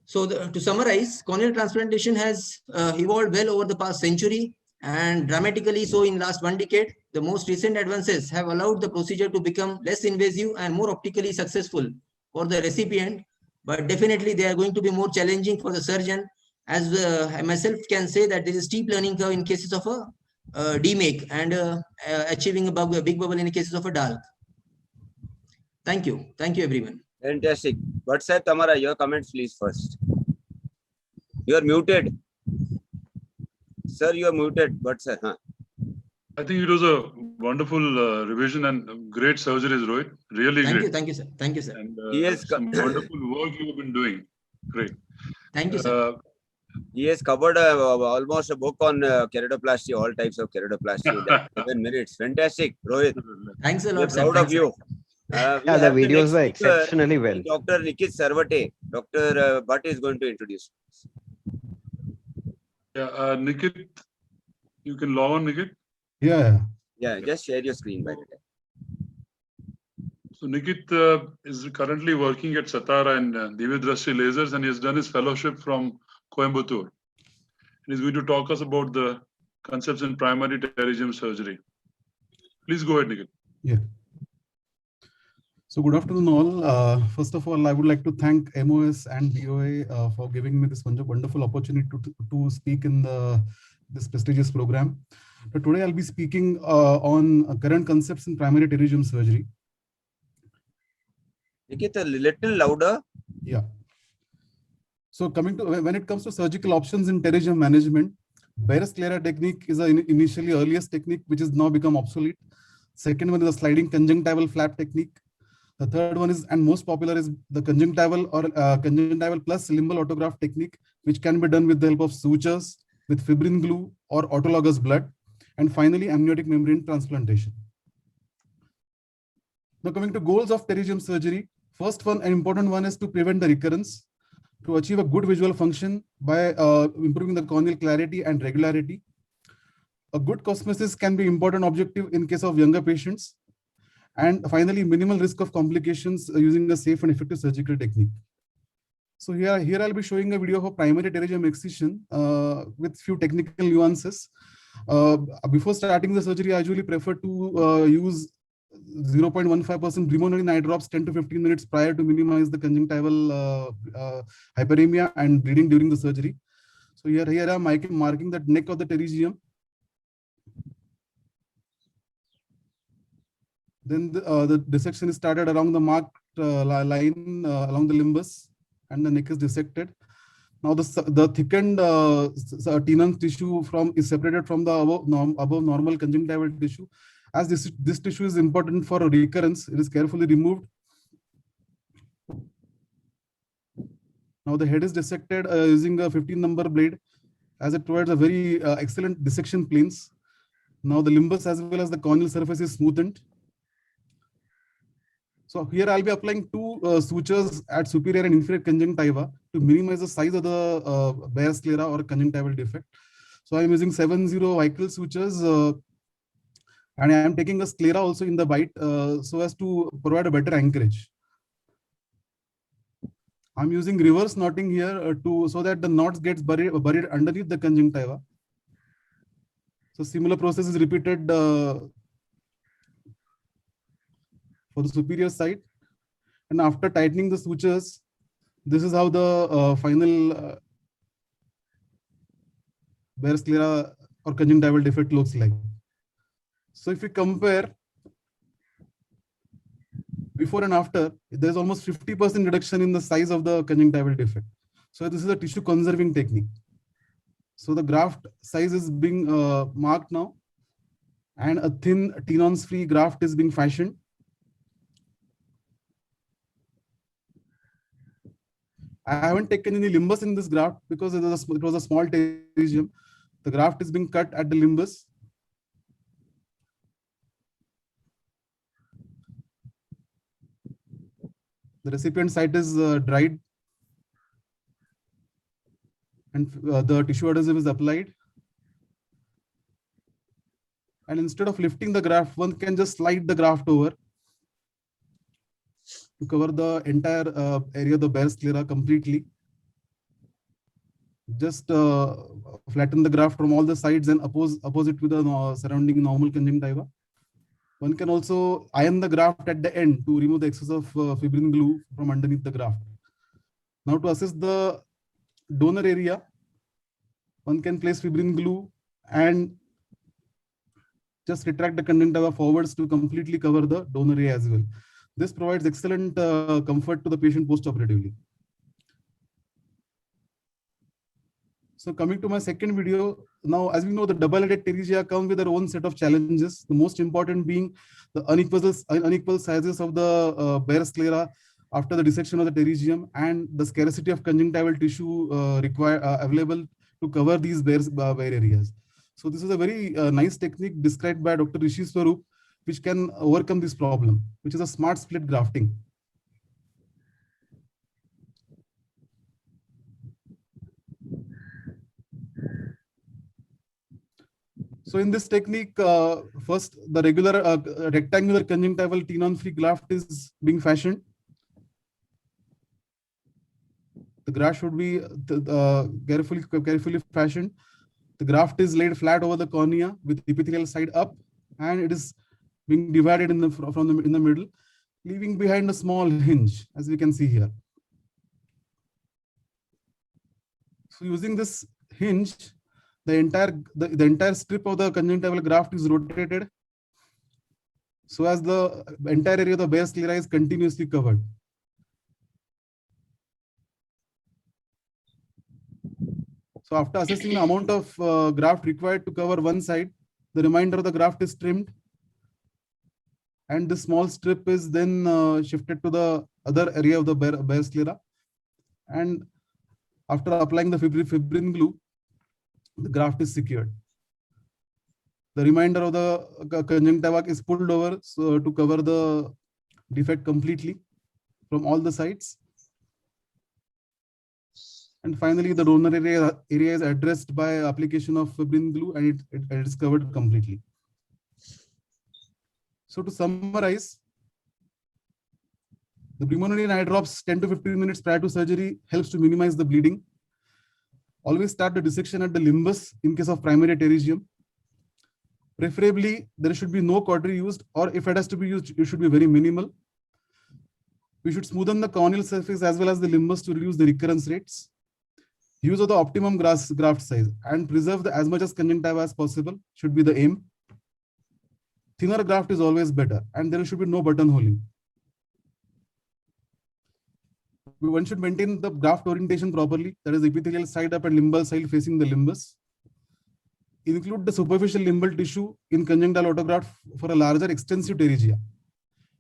So to summarize, corneal transplantation has evolved well over the past century and dramatically so in last 1 decade. The most recent advances have allowed the procedure to become less invasive and more optically successful for the recipient. But definitely they are going to be more challenging for the surgeon, as I myself can say that there is a steep learning curve in cases of a DMAC and achieving a big bubble in cases of a DALK. Thank you. Thank you, everyone. Fantastic. But sir, Tamara, your comments please first. You are muted. Sir, you are muted. But sir, I think it was a wonderful revision and great surgeries, Rohit. Really great. Thank you, sir. Thank you, sir. And Yes, some wonderful work you have been doing. Great. Thank you, sir. he has covered almost a book on keratoplasty, all types of keratoplasty in that 7 minutes. Fantastic, Rohit. Thanks a We are lot, sir. proud of Thanks, sir. you. Yeah, the videos were exceptionally well. Dr. Nikit Sarvate. Dr. Bhatt is going to introduce. Yeah, Nikit, you can log on, Nikit. Yeah. Yeah, just share your screen by the time. So Nikit is currently working at Satara and Divyadrashti Lasers, and he has done his fellowship from Coimbatore. And he's going to talk us about the concepts in primary pterygium surgery. Please go ahead, Nikit. Yeah. So good afternoon all. First of all, I would like to thank MOS and BOA for giving me this wonderful opportunity to speak in this prestigious program. But today I'll be speaking on current concepts in primary pterygium surgery. Nikit, a little louder. Yeah. So coming to when it comes to surgical options in pterygium management, Barrett's sclera technique is an initially earliest technique, which is now become obsolete. Second one is the sliding conjunctival flap technique. The third one is, and most popular, is the conjunctival or conjunctival plus limbal autograft technique, which can be done with the help of sutures, with fibrin glue or autologous blood. And finally, amniotic membrane transplantation. Now coming to goals of pterygium surgery. First one, an important one, is to prevent the recurrence, to achieve a good visual function by improving the corneal clarity and regularity. A good cosmesis can be important objective in case of younger patients. And finally, minimal risk of complications using a safe and effective surgical technique. So here I'll be showing a video of a primary pterygium excision with few technical nuances. Before starting the surgery, I usually prefer to use 0.15% brimonidine eye drops 10 to 15 minutes prior to minimize the conjunctival hyperemia and bleeding during the surgery. So here I'm marking the neck of the pterygium. Then the dissection is started along the marked line along the limbus, and the neck is dissected. Now the thickened Tenon's tissue is separated from the above normal conjunctival tissue. As this tissue is important for recurrence, it is carefully removed. Now the head is dissected using a 15 number blade, as it provides a very excellent dissection planes. Now the limbus as well as the corneal surface is smoothened. So here I'll be applying two sutures at superior and inferior conjunctiva to minimize the size of the Barrett's sclera or conjunctival defect. So I'm using 7-0 Weichel sutures, and I am taking a sclera also in the bite so as to provide a better anchorage. I'm using reverse knotting here so that the knots gets buried underneath the conjunctiva. So similar process is repeated for the superior side. And after tightening the sutures, this is how the final Barrett's sclera or conjunctival defect looks like. So if we compare before and after, there's almost 50% reduction in the size of the conjunctival defect. So this is a tissue conserving technique. So the graft size is being marked now, and a thin Tenon's free graft is being fashioned. I haven't taken any limbus in this graft because it was a small pterygium. The graft is being cut at the limbus. The recipient site is dried, and the tissue adhesive is applied. And instead of lifting the graft, one can just slide the graft over to cover the entire area of the Barrett's sclera completely. Just flatten the graft from all the sides and oppose it with the surrounding normal conjunctiva. One can also iron the graft at the end to remove the excess of fibrin glue from underneath the graft. Now to assess the donor area, one can place fibrin glue and just retract the conjunctiva forwards to completely cover the donor area as well. This provides excellent comfort to the patient post-operatively. So coming to my second video, now as we know, the double-headed pterygia come with their own set of challenges. The most important being the unequal sizes of the Barrett's sclera after the dissection of the pterygium, and the scarcity of conjunctival tissue available to cover these bare areas. So this is a very nice technique described by Dr. Rishi Swarup, which can overcome this problem, which is a smart split grafting. So in this technique, first the regular rectangular conjunctival Tenon-free graft is being fashioned. The graft should be carefully fashioned. The graft is laid flat over the cornea with epithelial side up, and it is being divided in the middle, leaving behind a small hinge, as we can see here. So using this hinge, the entire strip of the conjunctival graft is rotated, so as the entire area of the Barrett's sclera is continuously covered. So after assessing the amount of graft required to cover one side, the remainder of the graft is trimmed. And this small strip is then shifted to the other area of the bare sclera. And after applying the fibrin glue, the graft is secured. The remainder of the conjunctiva is pulled over so to cover the defect completely from all the sides. And finally, the donor area is addressed by application of fibrin glue, and it is covered completely. So to summarize, the brimonidine eye drops 10 to 15 minutes prior to surgery helps to minimize the bleeding. Always start the dissection at the limbus in case of primary pterygium. Preferably, there should be no cautery used, or if it has to be used, it should be very minimal. We should smoothen the corneal surface as well as the limbus to reduce the recurrence rates. Use of the optimum graft size and preserve as much as conjunctiva as possible should be the aim. Thinner graft is always better, and there should be no buttonholing. One should maintain the graft orientation properly, that is epithelial side up and limbal side facing the limbus. Include the superficial limbal tissue in conjunctival autograft for a larger extensive pterygia.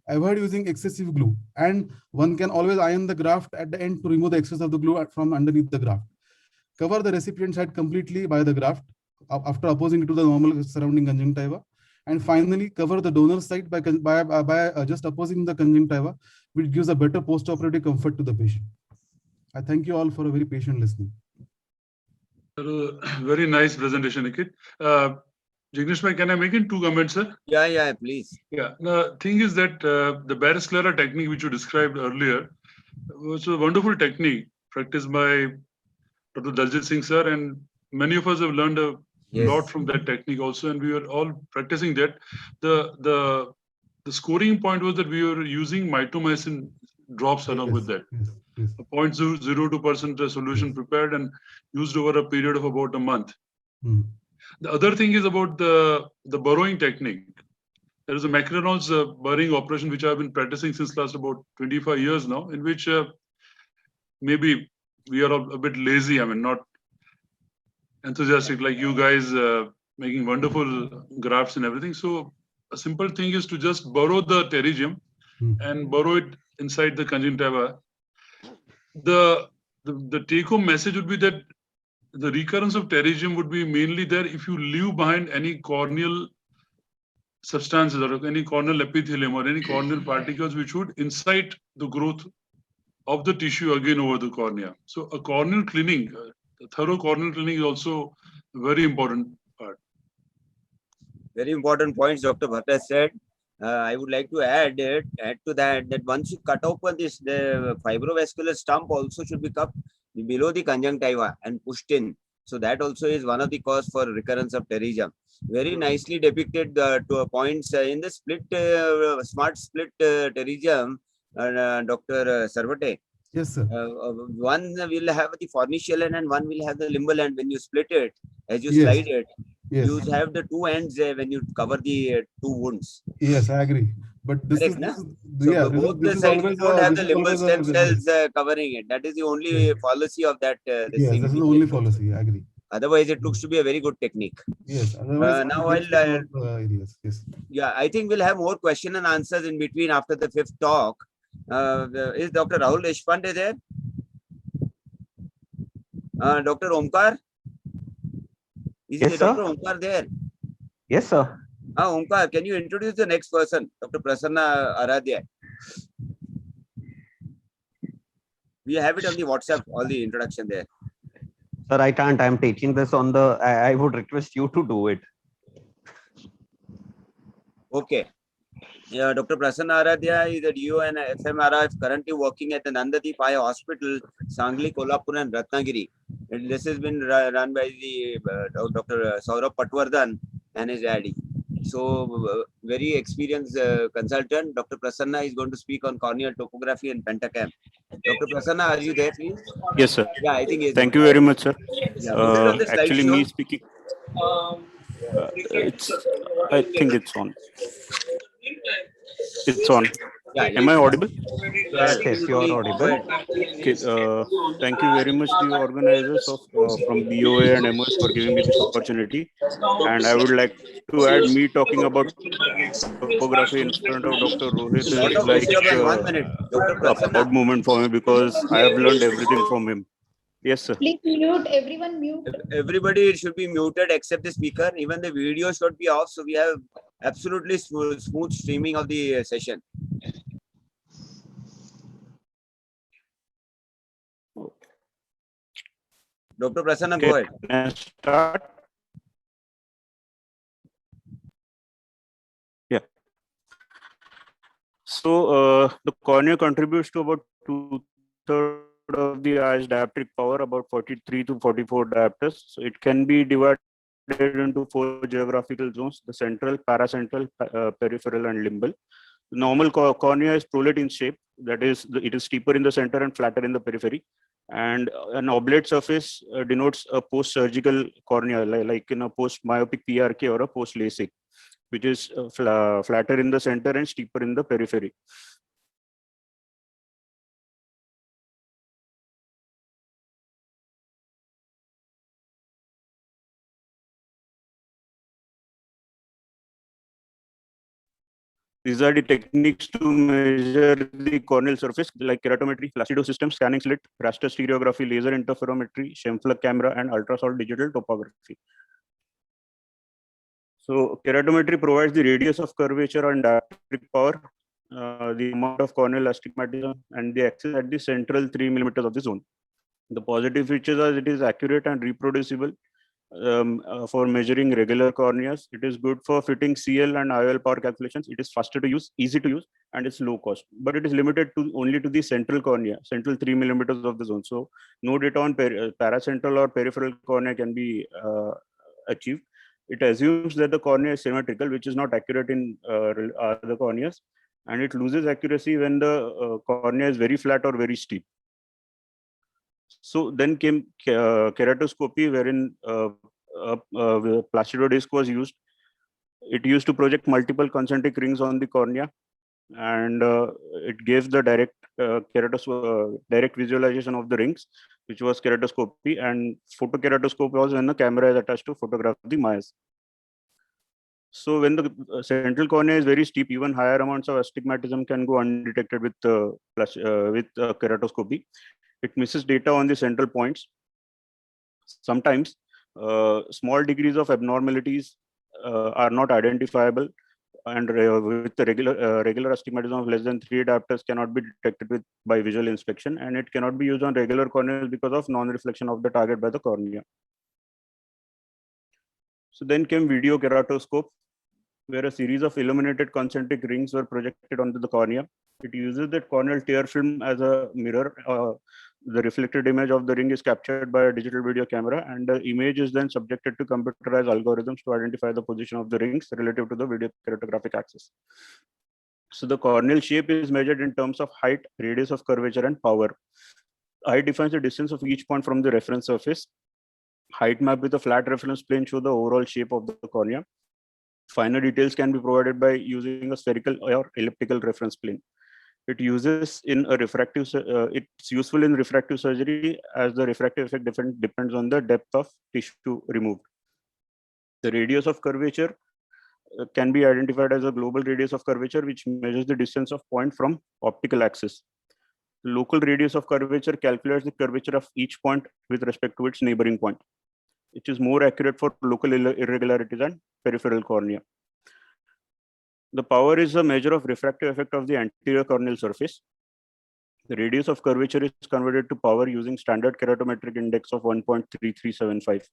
Avoid using excessive glue, and one can always iron the graft at the end to remove the excess of the glue from underneath the graft. Cover the recipient side completely by the graft after opposing it to the normal surrounding conjunctiva. And finally, cover the donor side by just opposing the conjunctiva, which gives a better post-operative comfort to the patient. I thank you all for a very patient listening. Very nice presentation, Nikhil. Jignesh, can I make in 2 comments, sir? Yeah, please. Yeah, the thing is that the bare sclera technique which you described earlier was a wonderful technique practiced by Dr. Daljit Singh sir, and many of us have learned a lot from that technique also, and we were all practicing that. The scoring point was that we were using mitomycin drops along with that. Yes. A 0.02% solution prepared and used over a period of about a month. The other thing is about the burrowing technique. There is a Macron's burrowing operation which I've been practicing since last about 25 years now, in which maybe we are a bit lazy, I mean, not enthusiastic like you guys, making wonderful grafts and everything. So a simple thing is to just burrow the pterygium and burrow it inside the conjunctiva. The take-home message would be that the recurrence of pterygium would be mainly there if you leave behind any corneal substances or any corneal epithelium or any corneal particles which would incite the growth of the tissue again over the cornea. So a corneal cleaning, a thorough corneal cleaning is also a very important part. Very important points Dr. Bhatt has said. I would like to add to that once you cut open this, the fibrovascular stump also should be cut below the conjunctiva and pushed in. So that also is one of the cause for recurrence of pterygium. Very nicely depicted to points in the smart split pterygium, Dr. Sarvate. Yes, sir. One will have the fornical end and one will have the limbal end. When you split it, as you slide it, you have the 2 ends when you cover the 2 wounds. Yes, I agree. But this correct, is both the sides don't have the limbal stem cells covering it. That is the only policy of that. Yes, that is the only policy. I agree. Otherwise, it looks to be a very good technique. Yes. Now, I think we'll have more question and answers in between after the 5th talk. Is Dr. Rahul Deshpande there? Dr. Omkar? Is Dr. Omkar there? Yes, sir. Omkar, can you introduce the next person, Dr. Prasanna Aradhya? We have it on the WhatsApp, all the introduction there. Sir, I can't. I'm teaching this on the. I would request you to do it. Okay. Dr. Prasanna Aradhya is a DO and FMRF currently working at the Nandadeep Eye Hospital, Sangli, Kolhapur and Ratnagiri. And this has been run by the Dr. Saurabh Patwardhan and his daddy. So very experienced consultant. Dr. Prasanna is going to speak on corneal topography and pentacam. Dr. Prasanna, are you there, please? Yes, sir. Yeah, I think yes. Thank you very much, sir. Yeah, actually, me speaking. I think it's on. It's on. Yeah, Am I audible? Yes, you are audible. Okay. Thank you very much to the organizers of from BOA and MOS for giving me this opportunity. And I would like to add, me talking about topography in front of Dr. Rohit Lot is of like disturbance. 1 minute. Dr. a Prasanna. proud moment for me because I have learned everything from him. Yes, sir. Please mute, everyone mute. Everybody should be muted except the speaker. Even the video should be off. So we have absolutely smooth streaming of the session. Dr. Prasanna, go ahead. Can I start? Yeah. So the cornea contributes to about 2/3 of the eye's dioptric power, about 43 to 44 diopters. So it can be divided into 4 geographical zones: the central, paracentral, peripheral, and limbal. The normal cornea is prolate in shape. That is, it is steeper in the center and flatter in the periphery. And an oblate surface denotes a post-surgical cornea, like in a post-myopic PRK or a post-LASIK, which is flatter in the center and steeper in the periphery. These are the techniques to measure the corneal surface, like keratometry, Placido system, scanning slit, raster stereography, laser interferometry, Scheimpflug camera, and ultrasound digital topography. So keratometry provides the radius of curvature and dioptric power, the amount of corneal astigmatism, and the axis at the central 3 millimeters of the zone. The positive features are it is accurate and reproducible for measuring regular corneas. It is good for fitting CL and IOL power calculations. It is faster to use, easy to use, and it's low cost. But it is limited to only to the central cornea, central 3 millimeters of the zone. So no data on paracentral or peripheral cornea can be achieved. It assumes that the cornea is symmetrical, which is not accurate in other corneas, and it loses accuracy when the cornea is very flat or very steep. So then came keratoscopy, wherein Placido disc was used. It used to project multiple concentric rings on the cornea, and it gave the direct direct visualization of the rings, which was keratoscopy. And photokeratoscope was when the camera is attached to photograph the Mayas. So when the central cornea is very steep, even higher amounts of astigmatism can go undetected with keratoscopy. It misses data on the central points. Sometimes small degrees of abnormalities are not identifiable, and with the regular astigmatism of less than 3 diopters cannot be detected by visual inspection, and it cannot be used on regular corneas because of non-reflection of the target by the cornea. So then came video keratoscope, where a series of illuminated concentric rings were projected onto the cornea. It uses the corneal tear film as a mirror. The reflected image of the ring is captured by a digital video camera, and the image is then subjected to computerized algorithms to identify the position of the rings relative to the video keratographic axis. So the corneal shape is measured in terms of height, radius of curvature, and power. Height defines the distance of each point from the reference surface. Height map with a flat reference plane show the overall shape of the cornea. Finer details can be provided by using a spherical or elliptical reference plane. It uses in a refractive. It's useful in refractive surgery, as the refractive effect depends on the depth of tissue removed. The radius of curvature can be identified as a global radius of curvature, which measures the distance of point from optical axis. The local radius of curvature calculates the curvature of each point with respect to its neighboring point, which is more accurate for local irregularities and peripheral cornea. The power is a measure of refractive effect of the anterior corneal surface. The radius of curvature is converted to power using standard keratometric index of 1.3375.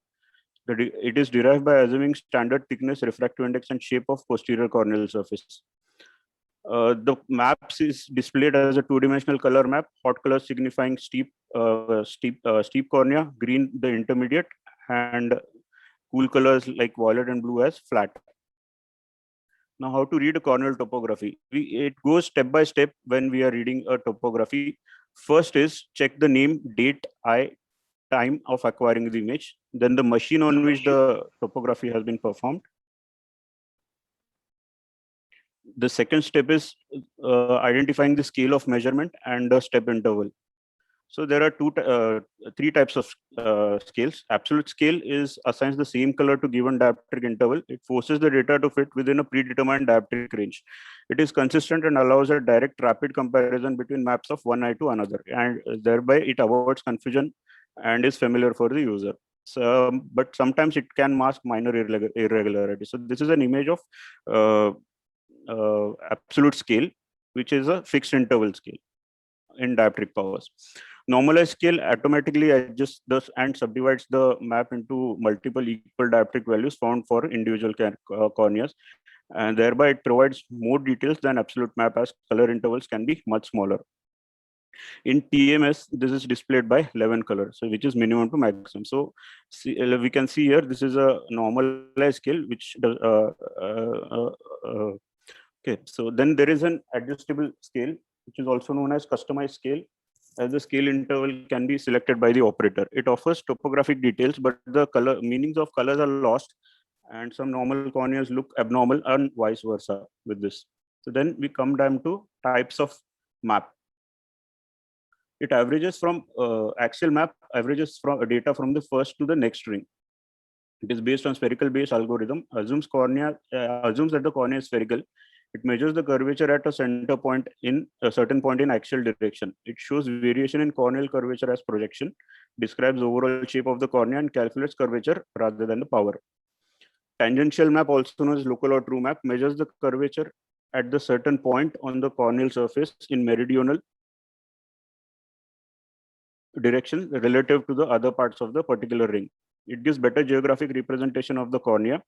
It is derived by assuming standard thickness, refractive index, and shape of posterior corneal surface. The maps is displayed as a 2-dimensional color map, hot colors signifying steep cornea, green the intermediate, and cool colors like violet and blue as flat. Now, how to read a corneal topography? It goes step by step when we are reading a topography. First is check the name, date, time of acquiring the image, then the machine on which the topography has been performed. The second step is identifying the scale of measurement and the step interval. So there are three types of scales. Absolute scale assigns the same color to given dioptric interval. It forces the data to fit within a predetermined dioptric range. It is consistent and allows a direct rapid comparison between maps of one eye to another, and thereby it avoids confusion and is familiar for the user. So, but sometimes it can mask minor irregularities. So this is an image of absolute scale, which is a fixed interval scale in dioptric powers. Normalized scale automatically adjusts and subdivides the map into multiple equal dioptric values found for individual corneas, and thereby it provides more details than absolute map, as color intervals can be much smaller. In TMS, this is displayed by 11 colors, so which is minimum to maximum. So we can see here, this is a normalized scale, which does, okay. So then there is an adjustable scale, which is also known as customized scale, as the scale interval can be selected by the operator. It offers topographic details, but the meanings of colors are lost, and some normal corneas look abnormal and vice versa with this. So then we come down to types of map. It averages from axial map, averages from data from the first to the next ring. It is based on spherical based algorithm, assumes that the cornea is spherical. It measures the curvature at a center point in a certain point in axial direction. It shows variation in corneal curvature as projection, describes overall shape of the cornea, and calculates curvature rather than the power. Tangential map, also known as local or true map, measures the curvature at the certain point on the corneal surface in meridional direction relative to the other parts of the particular ring. It gives better geographic representation of the cornea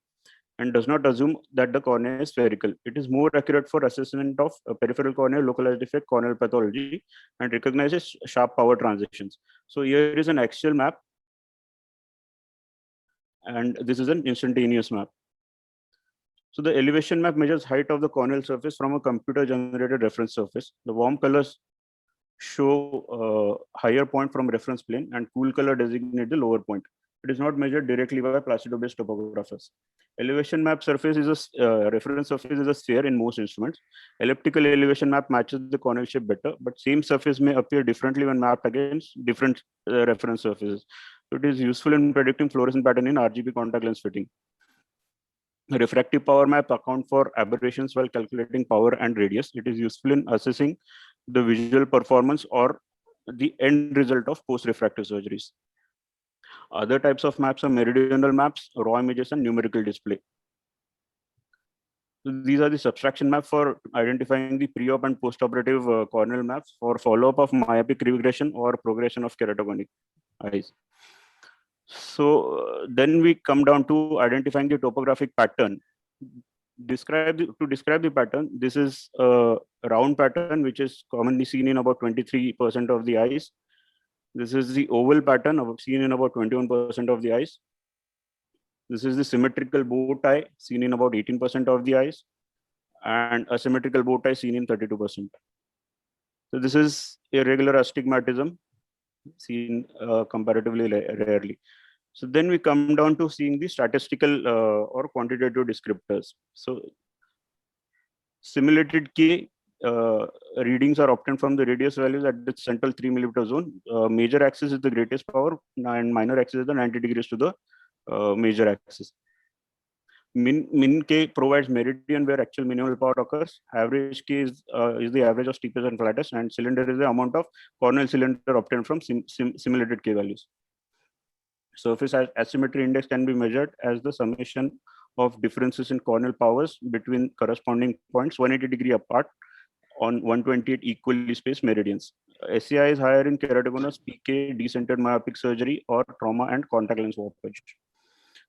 and does not assume that the cornea is spherical. It is more accurate for assessment of peripheral corneal localized defect corneal pathology and recognizes sharp power transitions. So here is an axial map, and this is an instantaneous map. So the elevation map measures height of the corneal surface from a computer generated reference surface. The warm colors show higher point from reference plane, and cool color designate the lower point. It is not measured directly by Placido-based topographers. Elevation map surface is a reference surface is a sphere in most instruments. Elliptical elevation map matches the corneal shape better, but same surface may appear differently when mapped against different reference surfaces. So it is useful in predicting fluorescent pattern in RGB contact lens fitting. The refractive power map account for aberrations while calculating power and radius. It is useful in assessing the visual performance or the end result of post-refractive surgeries. Other types of maps are meridional maps, raw images, and numerical display. So these are the subtraction maps for identifying the pre-op and post-operative corneal maps for follow-up of myopic regression or progression of keratogenic eyes. So then we come down to identifying the topographic pattern. To describe the pattern, this is a round pattern which is commonly seen in about 23% of the eyes. This is the oval pattern seen in about 21% of the eyes. This is the symmetrical bow tie seen in about 18% of the eyes, and asymmetrical bow tie seen in 32%. So this is irregular astigmatism seen comparatively rarely. So then we come down to seeing the statistical or quantitative descriptors. So simulated K readings are obtained from the radius values at the central 3 mm zone. Major axis is the greatest power, and minor axis is the 90 degrees to the major axis. Min K provides meridian where actual minimal power occurs. Average K is the average of steepest and flattest, and cylinder is the amount of corneal cylinder obtained from simulated K values. Surface asymmetry index can be measured as the summation of differences in corneal powers between corresponding points 180 degree apart on 128 equally spaced meridians. SCI is higher in keratoconus, PK, decentered myopic surgery, or trauma and contact lens warpage.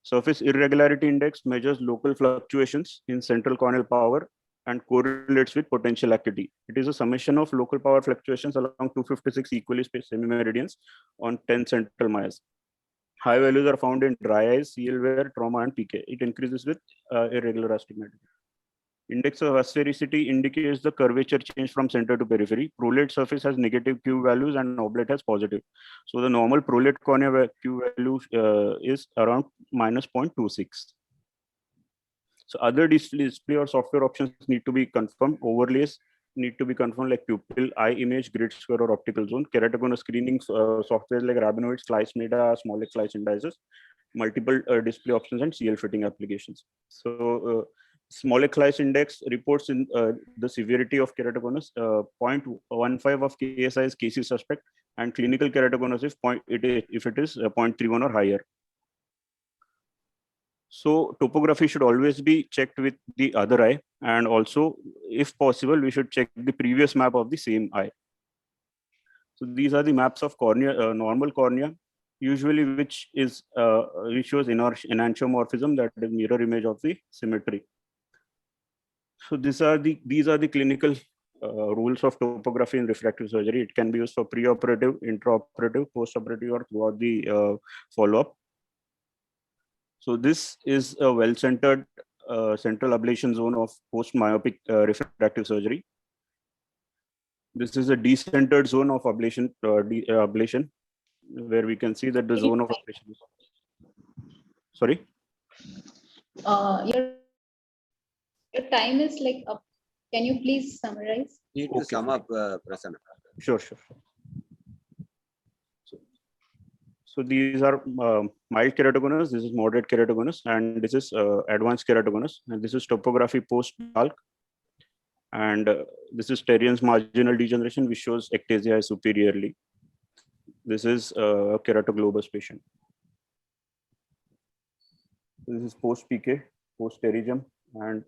Surface irregularity index measures local fluctuations in central corneal power and correlates with potential acuity. It is a summation of local power fluctuations along 256 equally spaced semimeridians on 10 central myas. High values are found in dry eyes, CL wear, trauma, and PK. It increases with irregular astigmatism. Index of asphericity indicates the curvature change from center to periphery. Prolate surface has negative Q values and oblate has positive. So the normal prolate cornea Q value is around -0.26. So other display or software options need to be confirmed. Overlays need to be confirmed, like pupil, eye image, grid square, or optical zone. Keratoconus screening software like Rabinoid, Slicemeda, Smolex Slice Indices, multiple display options, and CL fitting applications. So Smolex Slice Index reports in the severity of keratoconus. 0.15 of KSI is KC suspect, and clinical keratoconus if it is 0.31 or higher. So topography should always be checked with the other eye, and also, if possible, we should check the previous map of the same eye. So these are the maps of cornea, normal cornea, usually which shows enantiomorphism, that is mirror image of the symmetry. So these are the clinical rules of topography in refractive surgery. It can be used for preoperative, intraoperative, postoperative, or throughout the follow-up. So this is a well-centered central ablation zone of post-myopic refractive surgery. This is a decentered zone of ablation, where we can see that the zone of ablation is. Sorry? Your time is like up. Can you please summarize? Need to sum up, Prasanna. Sure. So these are mild keratoconus, this is moderate keratoconus, and this is advanced keratoconus, and this is topography post-bulk. And this is Terrien's marginal degeneration, which shows ectasia superiorly. This is a keratoglobus patient. This is post-PK, post-pterygium, and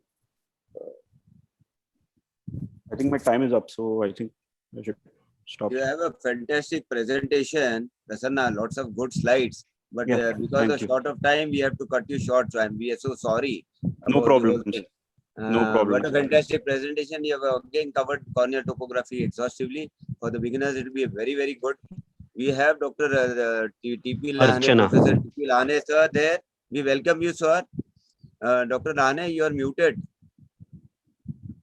I think my time is up, so I think I should stop. You have a fantastic presentation, Prasanna, lots of good slides, but Yeah, because of short of time, we have to cut you short, so we are so sorry. No problem. No problem. What a fantastic presentation. You have again covered corneal topography exhaustively. For the beginners, it will be very, very good. We have Dr. T.P. Lahane, Professor T.P. Lahane, sir, there. We welcome you, sir. Dr. Lahane, you are muted.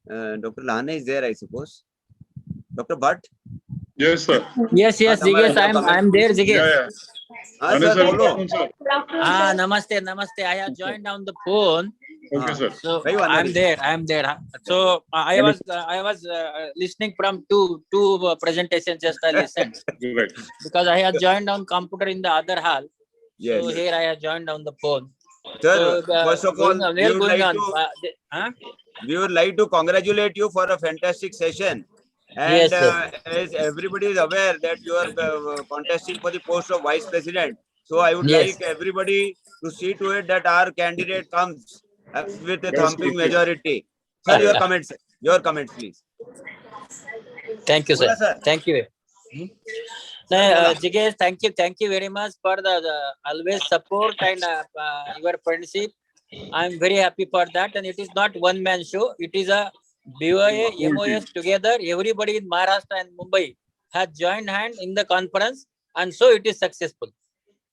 Dr. Lahane is there, I suppose. Dr. Bhatt? Yes, sir. Yes, Jigesh, I'm there, Jigesh. Namaste. I have joined on the phone. Okay, sir. So I'm there. So I was listening from two presentations. Just I listened because I have joined on computer in the other hall. Yes. So here I have joined on the phone. Sir, So, first of all, we would like to congratulate you for a fantastic session. And Yes, as everybody is aware that you are contesting for the post of vice president, so I would Yes. like everybody to see to it that our candidate comes with a That's thumping good. majority. Sir, your comments, please. Thank you, sir. Bola, sir. Thank you. Jigesh, thank you very much for the always support and your friendship. I'm very happy for that, and it is not one man show. It is a BOA, MOS together. Everybody in Maharashtra and Mumbai has joined hand in the conference, and so it is successful.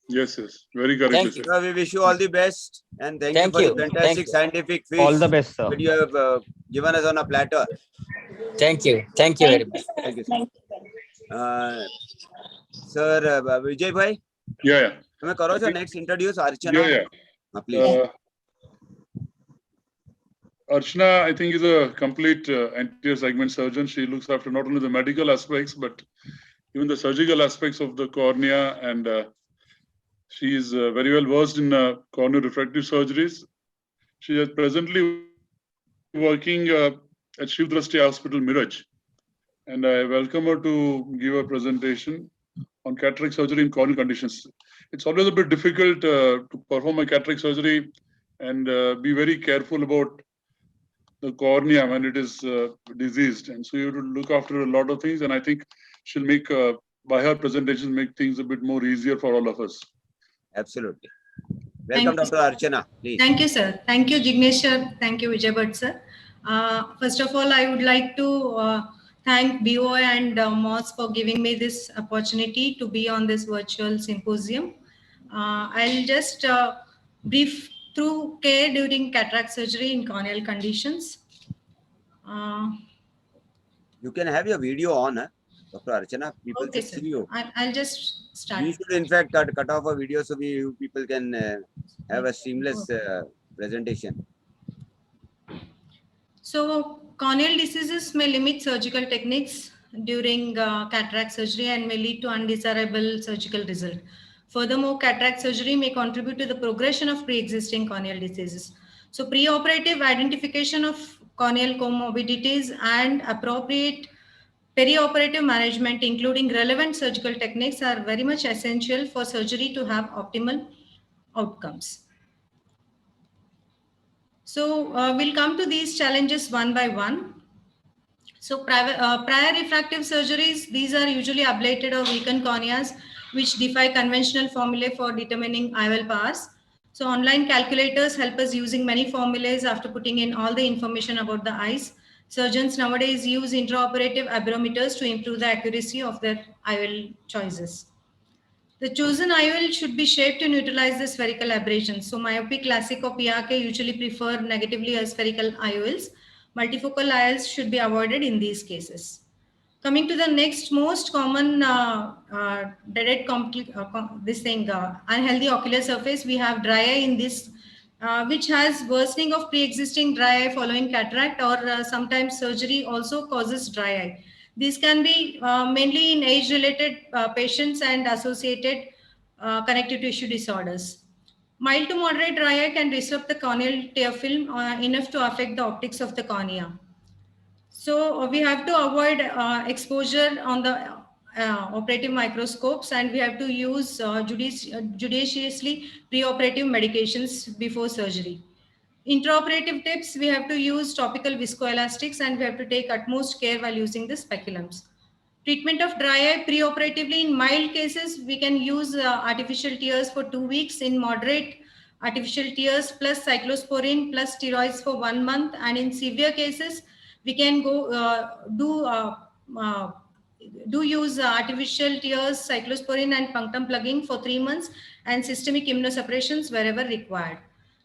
Yes. Very Thank courageous. you. Sir, we wish you all the best and thank you Thank for you. the fantastic Thank you. scientific feast All the best, sir. that you have given us on a platter. Thank you very much. Thank you, sir. Sir, Vijay bhai, Yeah. તમે કરો છો next introduce Archana. Yeah. Please. Archana, I think, is a complete anterior segment surgeon. She looks after not only the medical aspects, but even the surgical aspects of the cornea. And she is very well versed in corneal refractive surgeries. She is presently working at Shivdrashti Hospital, Miraj. And I welcome her to give a presentation on cataract surgery in corneal conditions. It's always a bit difficult to perform a cataract surgery and be very careful about the cornea when it is diseased, and so you have to look after a lot of things. And I think she'll make, by her presentation, make things a bit more easier for all of us. Absolutely. Welcome, Dr. Archana. Please. Thank you, sir. Thank you, Jignesh sir. Thank you, Vijay Bhatt sir. First of all, I would like to thank BOA and MOS for giving me this opportunity to be on this virtual symposium. I'll just brief through care during cataract surgery in corneal conditions. You can have your video on, Dr. Archana. People Okay, can sir. see you. I'll just start. We should, in fact, cut off a video so people can have a seamless presentation. So corneal diseases may limit surgical techniques during cataract surgery and may lead to undesirable surgical result. Furthermore, cataract surgery may contribute to the progression of pre-existing corneal diseases. So preoperative identification of corneal comorbidities and appropriate perioperative management, including relevant surgical techniques, are very much essential for surgery to have optimal outcomes. So we'll come to these challenges one by one. So prior refractive surgeries, these are usually ablated or weakened corneas, which defy conventional formulae for determining IOL powers. So online calculators help us using many formulas after putting in all the information about the eyes. Surgeons nowadays use intraoperative aberrometers to improve the accuracy of their IOL choices. The chosen IOL should be shaped to neutralize the spherical aberrations. So myopic, classic or PRK usually prefer negatively aspherical IOLs. Multifocal IOLs should be avoided in these cases. Coming to the next most common unhealthy ocular surface, we have dry eye in this, which has worsening of pre-existing dry eye following cataract, or sometimes surgery also causes dry eye. These can be mainly in age-related patients and associated connective tissue disorders. Mild to moderate dry eye can disrupt the corneal tear film enough to affect the optics of the cornea. So we have to avoid exposure on the operative microscopes, and we have to use judiciously preoperative medications before surgery. Intraoperative tips, we have to use topical viscoelastics, and we have to take utmost care while using the speculums. Treatment of dry eye preoperatively, in mild cases, we can use artificial tears for 2 weeks. In moderate, artificial tears plus cyclosporine plus steroids for 1 month. And in severe cases, we can go do use artificial tears, cyclosporine and punctum plugging for 3 months, and systemic immunosuppressions wherever required.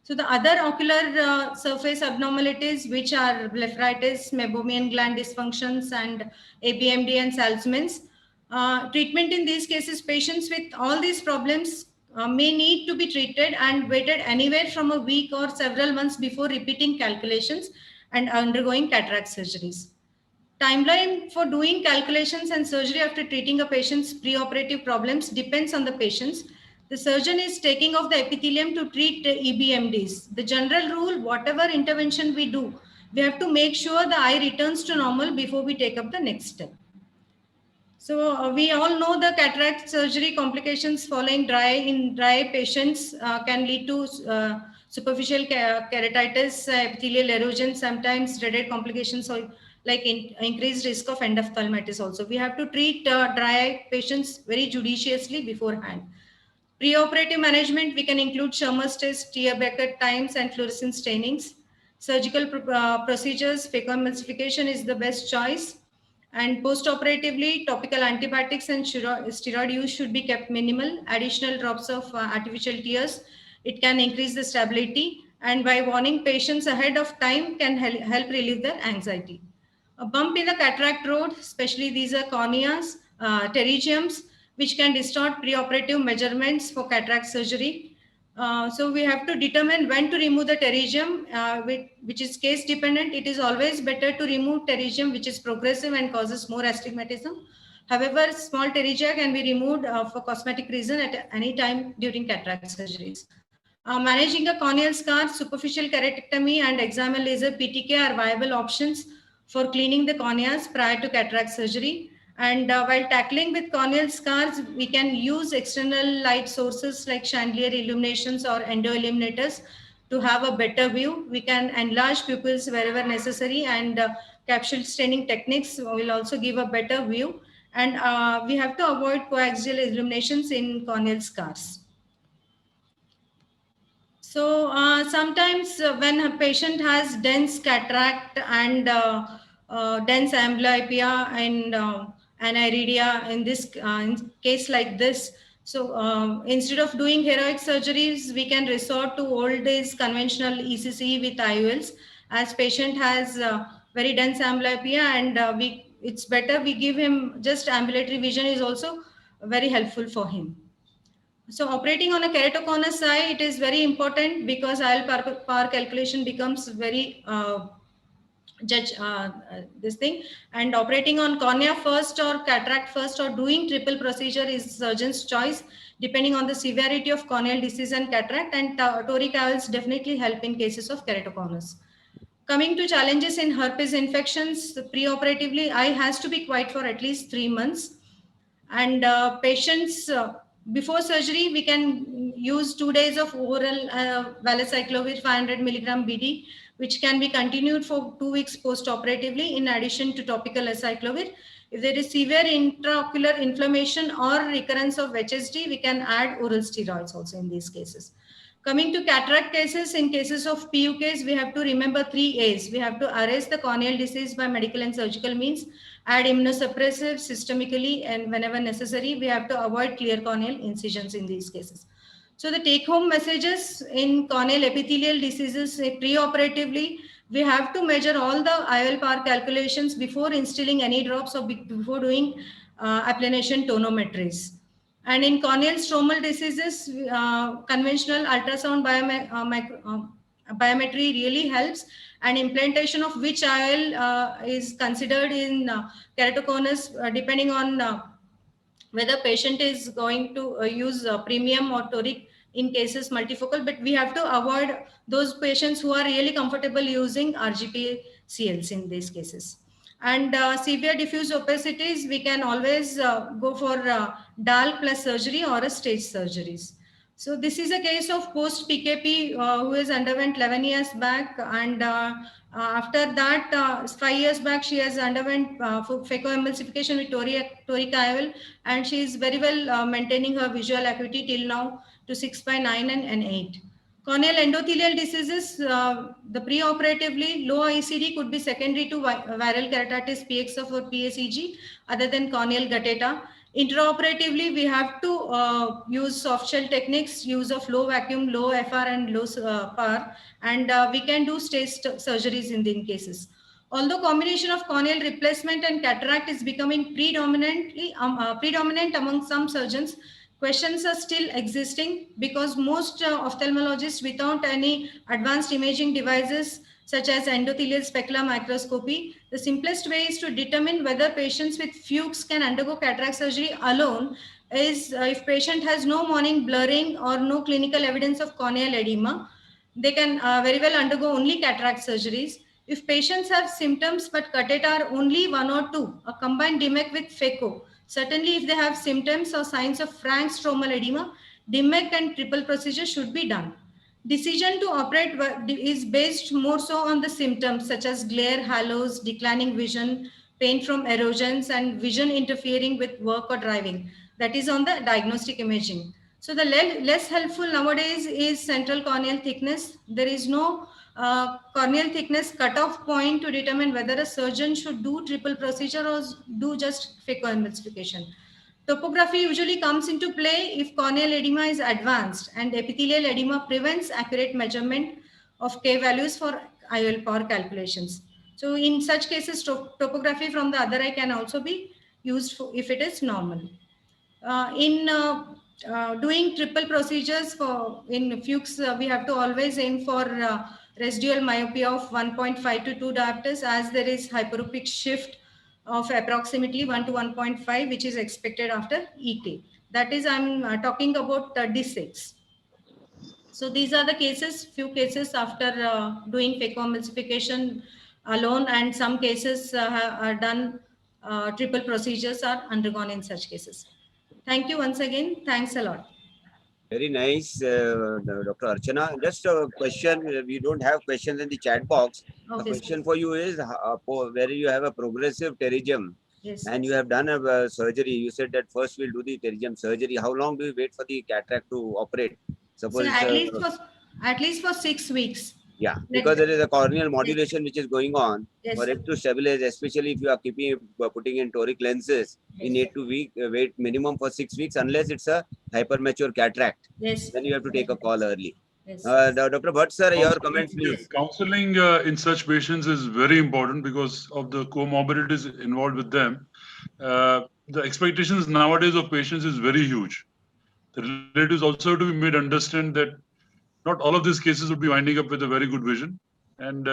So the other ocular surface abnormalities, which are blepharitis, meibomian gland dysfunctions, and ABMD and Salzmann's. Treatment in these cases, patients with all these problems may need to be treated and waited anywhere from a week or several months before repeating calculations and undergoing cataract surgeries. Timeline for doing calculations and surgery after treating a patient's preoperative problems depends on the patients. The surgeon is taking off the epithelium to treat EBMDs. The general rule, whatever intervention we do, we have to make sure the eye returns to normal before we take up the next step. So we all know the cataract surgery complications following dry patients can lead to superficial keratitis, epithelial erosion, sometimes dreaded complications like increased risk of endophthalmitis also. We have to treat dry eye patients very judiciously beforehand. Preoperative management, we can include Schirmer's test, Teer-Beckert times, and fluorescein stainings. Surgical procedures, phacoemulsification is the best choice. And post-operatively, topical antibiotics and steroid use should be kept minimal. Additional drops of artificial tears, it can increase the stability. And by warning patients ahead of time can help relieve their anxiety. A bump in the cataract road, especially these are corneas, pterygiums, which can distort preoperative measurements for cataract surgery. So we have to determine when to remove the pterygium, which is case dependent. It is always better to remove pterygium which is progressive and causes more astigmatism. However, small pterygia can be removed for cosmetic reason at any time during cataract surgeries. Managing a corneal scar, superficial keratectomy and excimer laser PTK are viable options for cleaning the corneas prior to cataract surgery. And while tackling with corneal scars, we can use external light sources like chandelier illuminations or endo illuminators to have a better view. We can enlarge pupils wherever necessary, and capsule staining techniques will also give a better view. And we have to avoid coaxial illuminations in corneal scars. So sometimes when a patient has dense cataract and dense amblyopia and aniridia in this case like this, so instead of doing heroic surgeries, we can resort to old days conventional ECC with IOLs, as patient has very dense amblyopia, and it's better we give him just ambulatory vision is also very helpful for him. So operating on a keratoconus eye, it is very important because IOL power calculation becomes very judge this thing. And operating on cornea first or cataract first or doing triple procedure is surgeon's choice depending on the severity of corneal disease and cataract, and toric IOLs definitely help in cases of keratoconus. Coming to challenges in herpes infections, preoperatively, eye has to be quiet for at least 3 months. And patients, before surgery, we can use 2 days of oral valacyclovir 500 milligram BD, which can be continued for 2 weeks post-operatively in addition to topical acyclovir. If there is severe intraocular inflammation or recurrence of HSD, we can add oral steroids also in these cases. Coming to cataract cases, in cases of PUKs, we have to remember 3 A's. We have to arrest the corneal disease by medical and surgical means, add immunosuppressive systemically, and whenever necessary, we have to avoid clear corneal incisions in these cases. So the take-home messages in corneal epithelial diseases, preoperatively, we have to measure all the IOL power calculations before instilling any drops or before doing applanation tonometries. And in corneal stromal diseases, conventional ultrasound biometry really helps, and implantation of which IOL is considered in keratoconus depending on whether patient is going to use premium or toric in cases multifocal, but we have to avoid those patients who are really comfortable using RGP CLs in these cases. And severe diffuse opacities, we can always go for DAL plus surgery or a stage surgeries. So this is a case of post PKP who has underwent 11 years back, and after that 5 years back she has underwent phacoemulsification with toric IOL, and she is very well maintaining her visual acuity till now to 6/9 and 8. Corneal endothelial diseases, the preoperatively low ICD could be secondary to viral keratitis PXF or PSEG other than corneal guttata. Intraoperatively, we have to use soft shell techniques, use of low vacuum, low FR and low power, and we can do stage surgeries in these cases. Although combination of corneal replacement and cataract is becoming predominant among some surgeons, questions are still existing because most ophthalmologists without any advanced imaging devices such as endothelial specular microscopy, the simplest way is to determine whether patients with Fuchs can undergo cataract surgery alone is if patient has no morning blurring or no clinical evidence of corneal edema, they can very well undergo only cataract surgeries. If patients have symptoms but catheter are only 1 or 2, a combined DMEC with phaco. Certainly, if they have symptoms or signs of frank stromal edema, DMEC and triple procedure should be done. Decision to operate is based more so on the symptoms such as glare, halos, declining vision, pain from erosions, and vision interfering with work or driving. That is on the diagnostic imaging. So the less helpful nowadays is central corneal thickness. There is no corneal thickness cutoff point to determine whether a surgeon should do triple procedure or do just phacoemulsification. Topography usually comes into play if corneal edema is advanced and epithelial edema prevents accurate measurement of K values for IOL power calculations. So in such cases, topography from the other eye can also be used if it is normal. Doing triple procedures in Fuchs, we have to always aim for residual myopia of 1.5 to 2 diopters, as there is hyperopic shift of approximately 1 to 1.5, which is expected after EK. That is, I'm talking about D6. So these are the cases, few cases after doing phacoemulsification alone, and some cases are done, triple procedures are undergone in such cases. Thank you once again. Thanks a lot. Very nice, Dr. Archana. Just a question. We don't have questions in the chat box. Okay, the question for you is where you have a progressive pterygium, yes, and you have done a surgery. You said that first we'll do the pterygium surgery. How long do you wait for the cataract to operate? Suppose so at least for 6 weeks. Yeah, because there is a corneal modulation which is going on. Yes. For it to stabilize, especially if you are putting in toric lenses, you need to wait minimum for 6 weeks unless it's a hypermature cataract. Yes. Then you have to take a call early. Yes. Dr. Bhatt sir, your comments please. Counseling in such patients is very important because of the comorbidities involved with them. The expectations nowadays of patients is very huge. The relatives also have to be made understand that not all of these cases would be winding up with a very good vision, and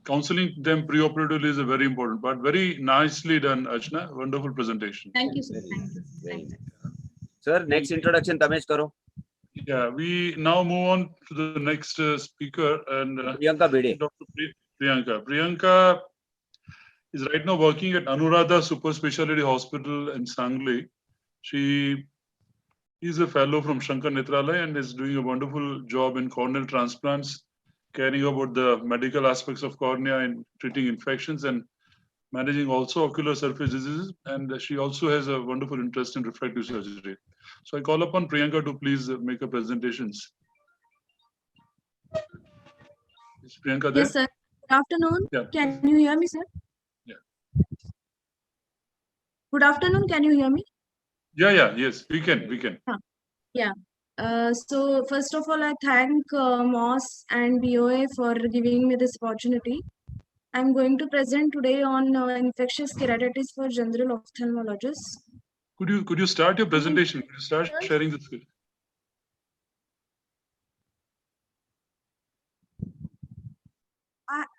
counseling them preoperatively is a very important part. Very nicely done, Archana. Wonderful presentation. Thank you, sir. Thank you. Very nice. Sir, next introduction, Tamesh karo. Yeah, we now move on to the next speaker and Priyanka Bede. Dr. Priyanka. Priyanka is right now working at Anuradha Super Speciality Hospital in Sangli. She is a fellow from Shankar Nethralaya and is doing a wonderful job in corneal transplants, caring about the medical aspects of cornea and treating infections and managing also ocular surface diseases. And she also has a wonderful interest in refractive surgery. So I call upon Priyanka to please make her presentations. Is Priyanka there? Yes, sir. Good afternoon. Yeah. Can you hear me, sir? Yeah. Good afternoon. Can you hear me? Yeah, yes, we can. Yeah. So first of all, I thank MOS and BOA for giving me this opportunity. I'm going to present today on infectious keratitis for general ophthalmologists. Could you start your presentation? Could you start sharing the screen?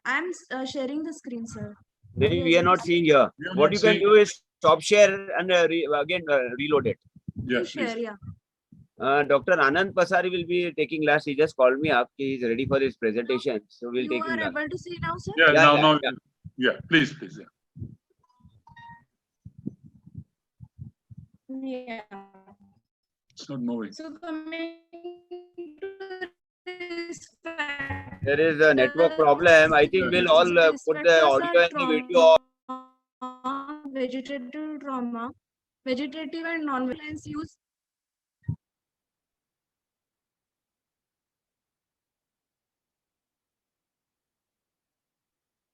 I'm sharing the screen, sir. Maybe we are not seeing here. What you can do is stop share and again reload it. Yeah, share, yeah. Dr. Anand Pasari will be taking last. He just called me up. He is ready for his presentation. So we'll You take are him last. able to see now, sir? Yeah, please. Yeah. It's not moving. So coming to this There is a network problem. I think we'll all put the audio and the video off. Vegetative trauma, vegetative and non-violence use.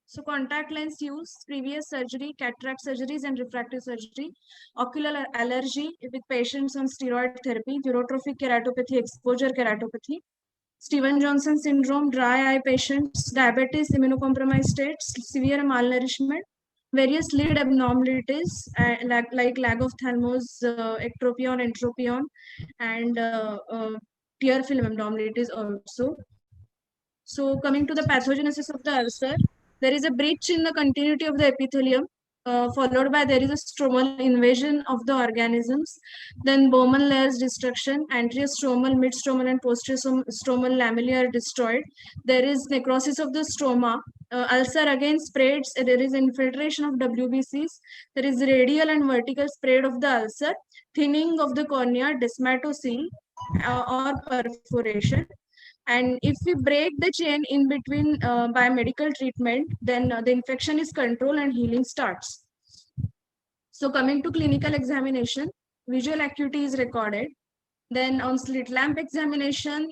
So contact lens use, previous surgery, cataract surgeries and refractive surgery, ocular allergy with patients on steroid therapy, neurotrophic keratopathy, exposure keratopathy, Stevens-Johnson syndrome, dry eye patients, diabetes, immunocompromised states, severe malnourishment, various lid abnormalities like lag of thalmos, ectropion, entropion, and tear film abnormalities also. So coming to the pathogenesis of the ulcer, there is a breach in the continuity of the epithelium, followed by there is a stromal invasion of the organisms, then Bowman layers destruction, anterior stromal, mid stromal and posterior stromal lamellae are destroyed. There is necrosis of the stroma. Ulcer again spreads, there is infiltration of WBCs, there is radial and vertical spread of the ulcer, thinning of the cornea, desmatocele or perforation. And if we break the chain in between by medical treatment, then the infection is controlled and healing starts. So coming to clinical examination, visual acuity is recorded. Then on slit lamp examination,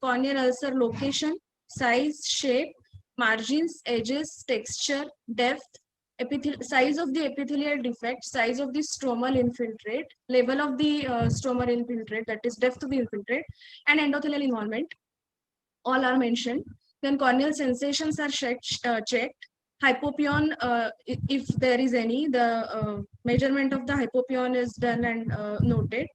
corneal ulcer location, size, shape, margins, edges, texture, depth, size of the epithelial defect, size of the stromal infiltrate, level of the stromal infiltrate, that is depth of the infiltrate, and endothelial involvement. All are mentioned. Then corneal sensations are checked. Hypopion, if there is any, the measurement of the hypopion is done and noted.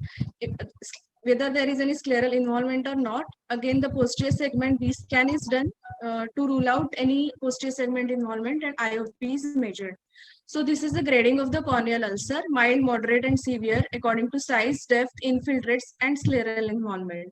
Whether there is any scleral involvement or not, again the posterior segment B scan is done to rule out any posterior segment involvement, and IOP is measured. So this is the grading of the corneal ulcer, mild, moderate and severe according to size, depth, infiltrates and scleral involvement.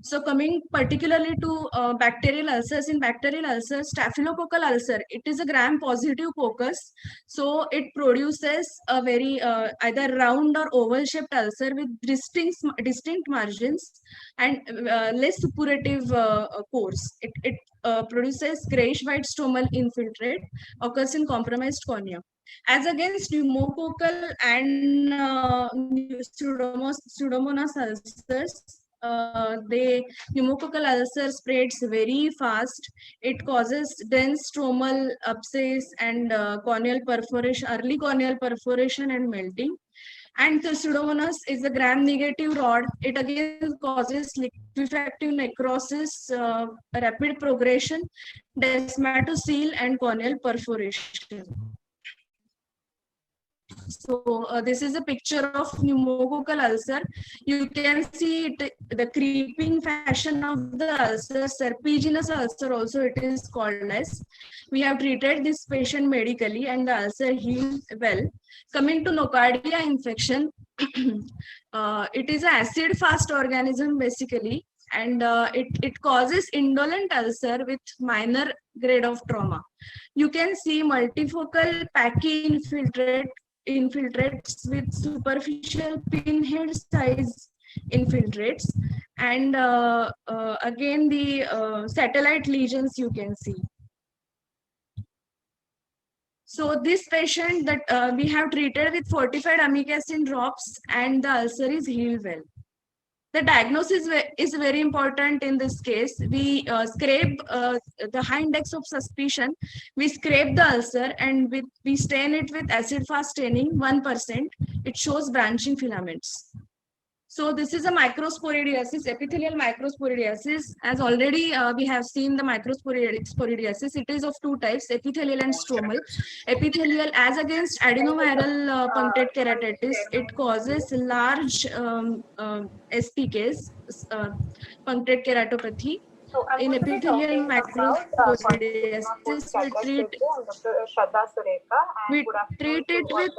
So coming particularly to bacterial ulcers, in bacterial ulcers, staphylococcal ulcer, it is a gram-positive coccus. So it produces a very either round or oval-shaped ulcer with distinct margins and less suppurative pores. It produces grayish-white stromal infiltrate, occurs in compromised cornea. As against pneumococcal and pseudomonas ulcers, the pneumococcal ulcer spreads very fast. It causes dense stromal abscess and corneal perforation, early corneal perforation and melting. And the pseudomonas is a gram-negative rod. It again causes liquefactive necrosis, rapid progression, desmatocele and corneal perforation. So this is a picture of pneumococcal ulcer. You can see it, the creeping fashion of the ulcer, serpiginous ulcer also it is called as. We have treated this patient medically and the ulcer healed well. Coming to nocardia infection, it is an acid-fast organism basically, and it causes indolent ulcer with minor grade of trauma. You can see multifocal pachy infiltrates with superficial pinhead size infiltrates, and again the satellite lesions you can see. So this patient that we have treated with fortified amikacin drops and the ulcer is healed well. The diagnosis is very important in this case. We scrape the index of suspicion. We scrape the ulcer and we stain it with acid-fast staining 1%. It shows branching filaments. So this is a microsporidiasis, epithelial microsporidiasis. As already we have seen the microsporidiasis. It is of two types, epithelial and stromal. Epithelial, as against adenoviral punctate keratitis, it causes large SPKs, punctate keratopathy. In epithelial microsporidiasis, we treat it with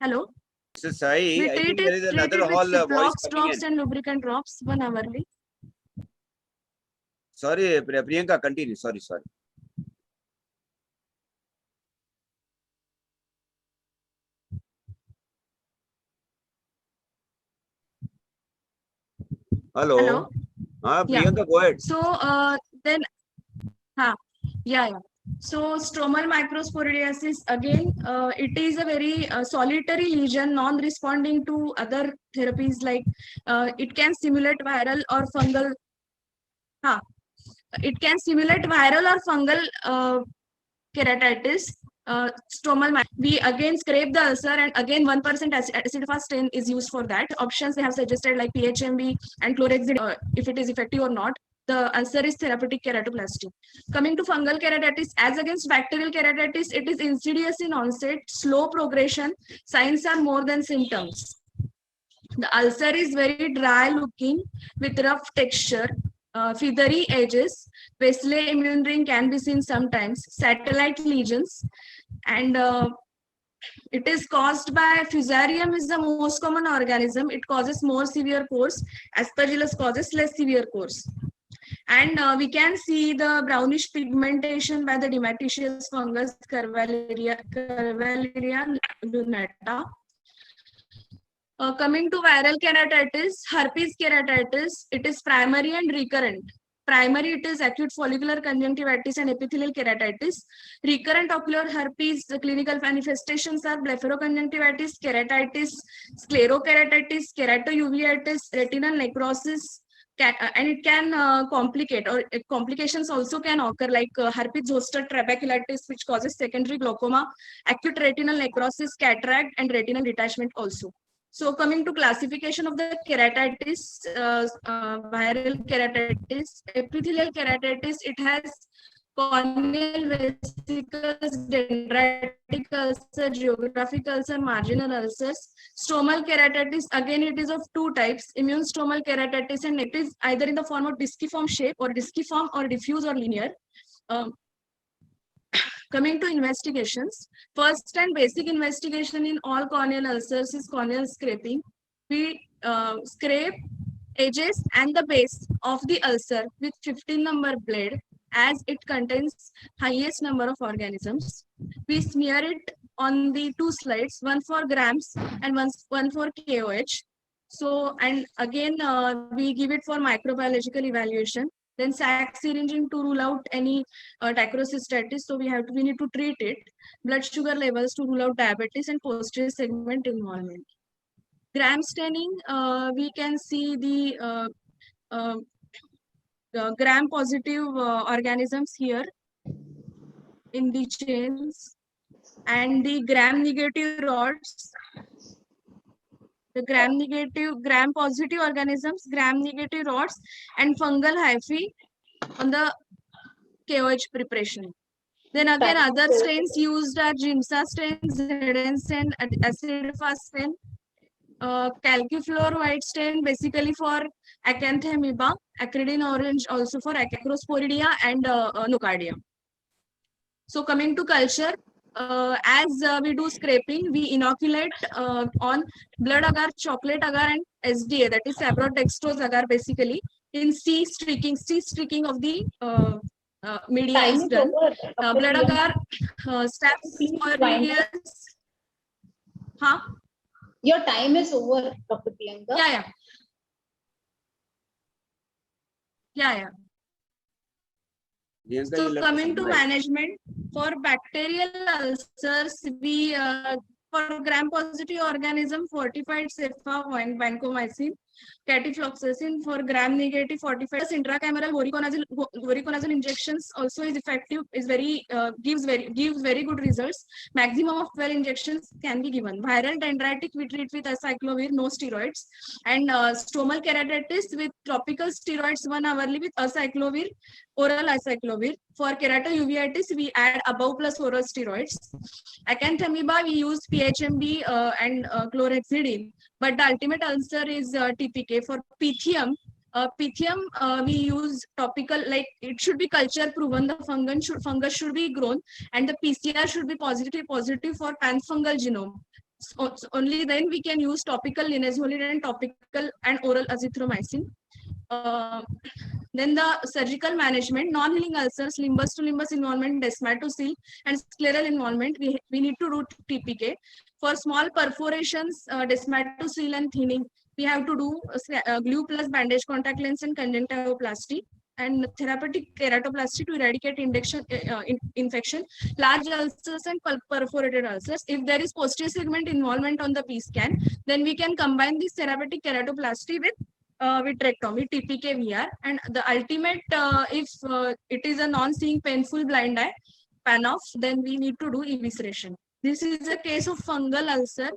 hello. So Sai, We I treat think there is it another with hall voice Ciplox coming drops in. and lubricant drops 1 hourly. Sorry, Priyanka, continue. Sorry. Hello. Yeah. Priyanka, go ahead. So then, yeah. So stromal microsporidiasis, again, it is a very solitary lesion, non-responding to other therapies, like it can stimulate viral or fungal. It can stimulate viral or fungal keratitis. We again scrape the ulcer, and again 1% acid-fast stain is used for that. Options they have suggested like PHMB and chlorhexidine, if it is effective or not. The answer is therapeutic keratoplasty. Coming to fungal keratitis, as against bacterial keratitis, it is insidious in onset, slow progression. Signs are more than symptoms. The ulcer is very dry looking with rough texture, feathery edges. Wesley immune ring can be seen sometimes, satellite lesions, and it is caused by Fusarium is the most common organism. It causes more severe course. Aspergillus causes less severe course. And we can see the brownish pigmentation by the Dematicious fungus Carvalliria lunata. Coming to viral keratitis, herpes keratitis, it is primary and recurrent. Primary, it is acute follicular conjunctivitis and epithelial keratitis. Recurrent ocular herpes, the clinical manifestations are blepharoconjunctivitis, keratitis, sclerokeratitis, keratouveitis, retinal necrosis, and it can complicate, or complications also can occur, like herpes zoster trabeculitis, which causes secondary glaucoma, acute retinal necrosis, cataract, and retinal detachment also. So coming to classification of the keratitis, viral keratitis, epithelial keratitis, it has corneal vesicles, dendritic ulcer, geographic ulcer, marginal ulcers. Stromal keratitis, again it is of two types, immune stromal keratitis, and it is either in the form of disciform shape or disciform or diffuse or linear. Coming to investigations, first and basic investigation in all corneal ulcers is corneal scraping. We scrape edges and the base of the ulcer with 15 number blade, as it contains highest number of organisms. We smear it on the two slides, one for grams and one for KOH. So, and again, we give it for microbiological evaluation. Then sac syringing to rule out any tachycystitis. So we need to treat it. Blood sugar levels to rule out diabetes and posterior segment involvement. Gram staining, we can see the gram positive organisms here in the chains, and the gram negative rods. The gram positive organisms, gram negative rods, and fungal hyphae on the KOH preparation. Then again, other strains used are Giemsa strain, Zn strain, acidiphas strain, calcifluor white strain basically for Acanthamoeba, acridine orange also for Acrosporidia and Nocardia. So coming to culture, as we do scraping, we inoculate on blood agar, chocolate agar, and SDA, that is sabrodextrose agar, basically in C streaking of the media Time is is done. over. Blood agar steps for various. Huh? Your time is over, Dr. Priyanka. Yeah. Priyanka, So you'll have coming to summarize. management, for bacterial ulcers, we for gram-positive organism, fortified cephalosporin vancomycin, catifloxacin. For gram-negative, fortified intracameral voriconazole injections also is effective. Is very gives very good results. Maximum of 12 injections can be given. Viral dendritic we treat with acyclovir, no steroids, and stomal keratitis with topical steroids 1 hourly with acyclovir, oral acyclovir. For keratouveitis, we add above plus oral steroids. Acanthamoeba, we use PHMB and chlorhexidine. But the ultimate answer is TPK. For Pythium, we use topical, like it should be culture proven. The fungus should be grown, and the PCR should be positive for panfungal genome. So only then we can use topical linezolid and topical and oral azithromycin. Then the surgical management, non-healing ulcers, limbus to limbus involvement, desmatocele, and scleral involvement, we need to do TPK. For small perforations, desmatocele and thinning, we have to do glue plus bandage contact lens and conjunctivoplasty, and therapeutic keratoplasty to eradicate infection, large ulcers and perforated ulcers. If there is posterior segment involvement on the P-scan, then we can combine this therapeutic keratoplasty with vitrectomy, TPK VR, and the ultimate, if it is a non-seeing painful blind eye, PANOF, then we need to do evisceration. This is a case of fungal ulcer.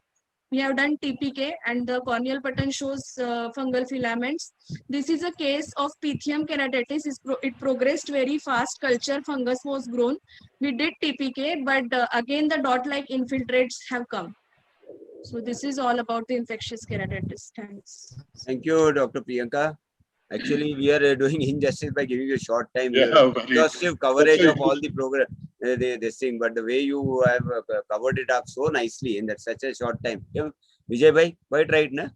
We have done TPK and the corneal pattern shows fungal filaments. This is a case of Pythium keratitis. It progressed very fast. Culture fungus was grown. We did TPK, but again the dot-like infiltrates have come. So this is all about the infectious keratitis. Thanks. Thank you, Dr. Priyanka. Actually, we are doing injustice by giving you a short time. Yeah, Exhaustive coverage of all the program, this thing. But the way you have covered it up so nicely in that such a short time. Yeah, Vijay bhai, quite right, na?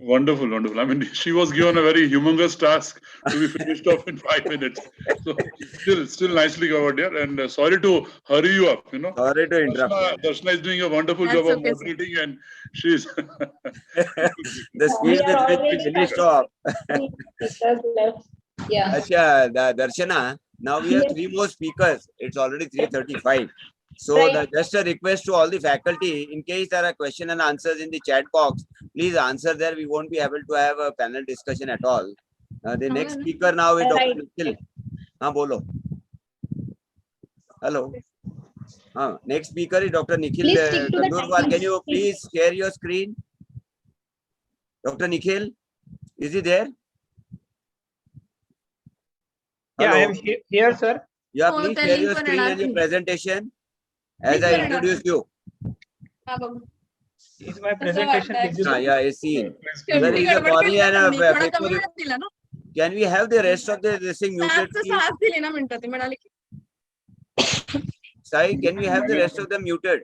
Wonderful. I mean, she was given a very humongous task to be finished off in 5 minutes. So still nicely covered here. And sorry to hurry you up. Sorry to interrupt. Darshana is doing a wonderful job of moderating, and she's the speed with which we finished off. Yeah. Darshana, now we have 3 more speakers. It's already 3:35. So just a request to all the faculty, in case there are question and answers in the chat box, please answer there. We won't be able to have a panel discussion at all. The next speaker now is Dr. Nikhil. Bolo. Hello. Next speaker is Dr. Nikhil Kandurwal. Can you please share your screen? Dr. Nikhil, is he there? Yeah, I am here, sir. Yeah, please share your screen and your presentation as I introduce you. Is my presentation visible? Yeah, I see. There is a cornea and a Can we have the rest of this thing muted, please? Sai, can we have the rest of them muted?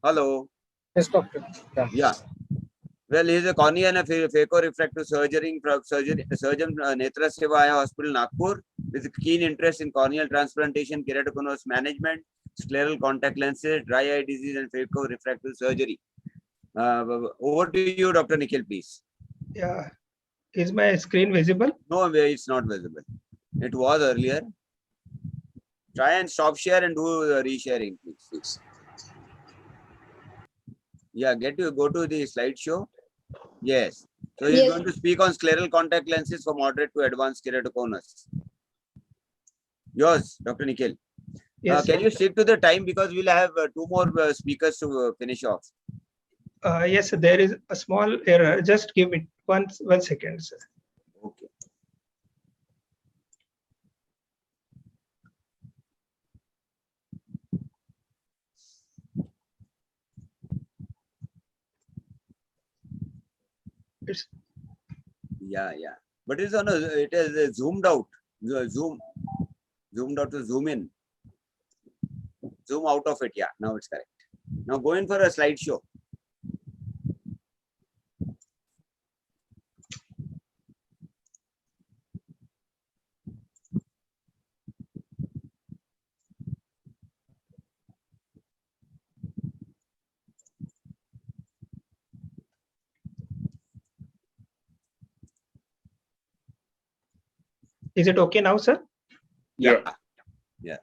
Hello. Yes, doctor. Yeah. Well, he is a cornea and a phaco-refractive surgeon Netra Seva Hospital, Nagpur, with keen interest in corneal transplantation, keratoconus management, scleral contact lenses, dry eye disease, and phaco-refractive surgery. Over to you, Dr. Nikhil, please. Yeah. Is my screen visible? No, it's not visible. It was earlier. Try and stop share and do resharing, please. Yeah, go to the slideshow. Yes. So he's going to speak on scleral contact lenses for moderate to advanced keratoconus. Yours, Dr. Nikhil. Yes, can you stick to the time because we'll have 2 more speakers to finish off. Yes, there is a small error. Just give me one second, sir. Okay. It's Yeah, yeah. But it's on a, it is zoomed out. Zoomed out to zoom in. Zoom out of it. Yeah, now it's correct. Now go in for a slideshow. Is it okay now, sir? Yeah. Yeah.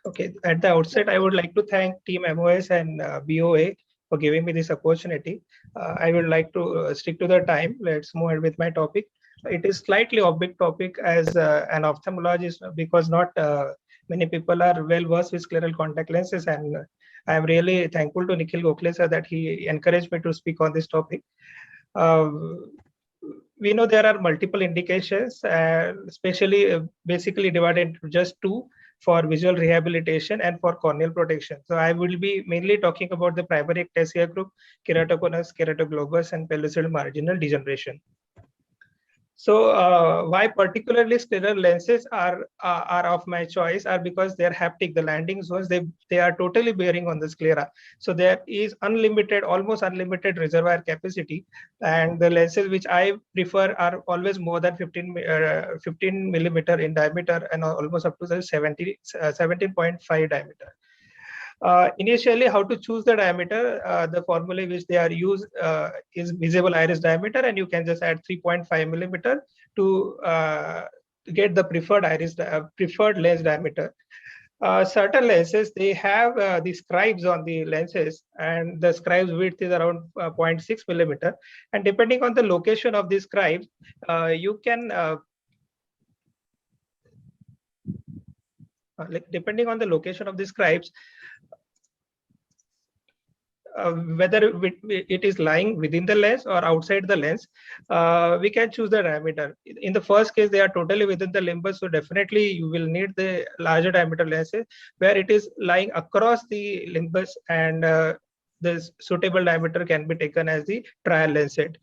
Okay. At the outset, I would like to thank Team MOS and BOA for giving me this opportunity. I would like to stick to the time. Let's move ahead with my topic. It is slightly off-big topic as an ophthalmologist because not many people are well versed with scleral contact lenses, and I am really thankful to Nikhil Gokhale sir that he encouraged me to speak on this topic. We know there are multiple indications, especially basically divided into just two for visual rehabilitation and for corneal protection. So I will be mainly talking about the primary ectasia group, keratoconus, keratoglobus, and pellucid marginal degeneration. So why particularly scleral lenses are of my choice are because they're haptic. The landing zones, they are totally bearing on the sclera. So there is unlimited, almost unlimited reservoir capacity. And the lenses which I prefer are always more than 15 millimeter in diameter and almost up to the 17.5 diameter. Initially, how to choose the diameter, the formula which they are used is visible iris diameter, and you can just add 3.5 millimeter to get the preferred lens diameter. Certain lenses, they have the scribes on the lenses, and the scribes width is around 0.6 millimeter. And depending on the location of the scribes, you can depending on the location of the scribes, whether it is lying within the lens or outside the lens, we can choose the diameter. In the first case, they are totally within the limbus, so definitely you will need the larger diameter lenses. Where it is lying across the limbus, and the suitable diameter can be taken as the trial lens set.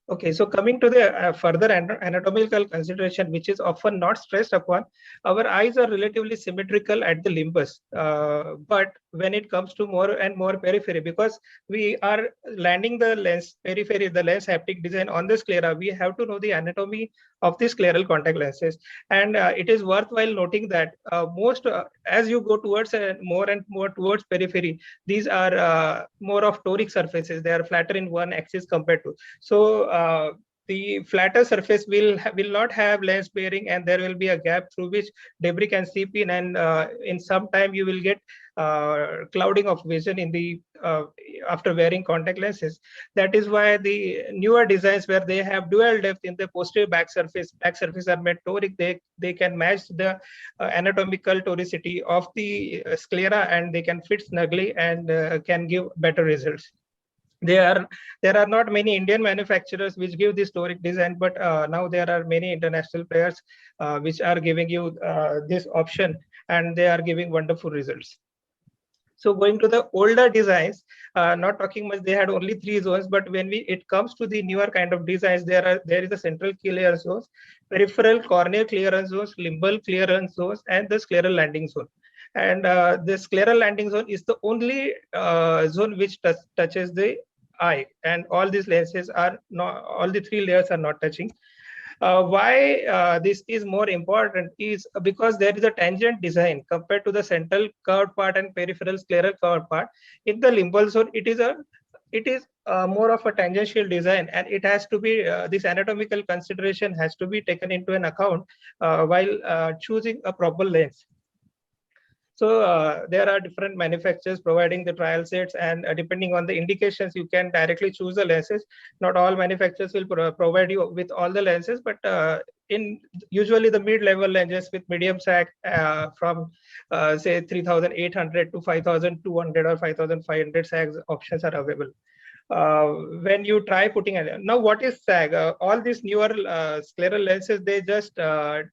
Okay, so coming to the further anatomical consideration, which is often not stressed upon, our eyes are relatively symmetrical at the limbus. But when it comes to more and more periphery, because we are landing the lens periphery, the lens haptic design on the sclera, we have to know the anatomy of the scleral contact lenses. And it is worthwhile noting that as you go towards more and more towards periphery, these are more of toric surfaces. They are flatter in one axis compared to. So the flatter surface will not have lens bearing, and there will be a gap through which debris can seep in, and in some time you will get clouding of vision in the after wearing contact lenses. That is why the newer designs where they have dual depth in the posterior back surface are made toric. They can match the anatomical toricity of the sclera, and they can fit snugly and can give better results. There are not many Indian manufacturers which give this toric design, but now there are many international players which are giving you this option, and they are giving wonderful results. So going to the older designs, not talking much, they had only 3 zones, but when it comes to the newer kind of designs, there is a central clearance zones, peripheral corneal clearance zones, limbal clearance zones, and the scleral landing zone. And the scleral landing zone is the only zone which touches the eye, and all these lenses are not, all the 3 layers are not touching. Why this is more important is because there is a tangent design compared to the central curved part and peripheral scleral curved part. In the limbal zone, it is more of a tangential design, and it has to be this anatomical consideration has to be taken into an account while choosing a proper lens. So there are different manufacturers providing the trial sets, and depending on the indications, you can directly choose the lenses. Not all manufacturers will provide you with all the lenses, but in usually the mid-level lenses with medium sag from say 3,800 to 5,200 or 5,500 sags options are available. when you try putting it. Now, what is SAG? All these newer scleral lenses, they just there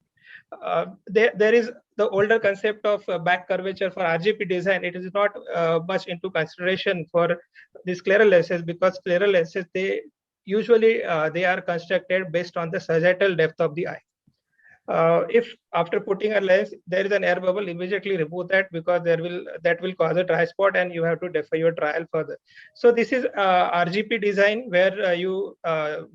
is the older concept of back curvature for RGP design. It is not much into consideration for the scleral lenses, because scleral lenses, they usually they are constructed based on the sagittal depth of the eye. If after putting a lens there is an air bubble, immediately remove that, because that will cause a dry spot and you have to defer your trial further. So this is RGP design, where you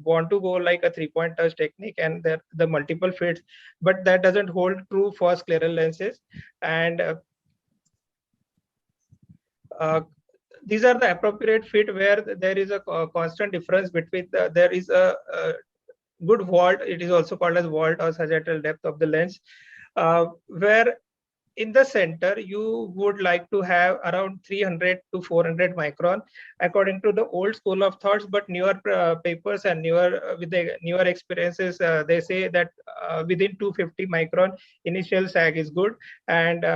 want to go like a 3-point touch technique and the multiple fits, but that doesn't hold true for scleral lenses. And these are the appropriate fit where there is a constant difference between there is a good vault. It is also called as vault or sagittal depth of the lens, where in the center you would like to have around 300 to 400 micron, according to the old school of thoughts. But newer papers and with the newer experiences, they say that within 250 micron initial sag is good, and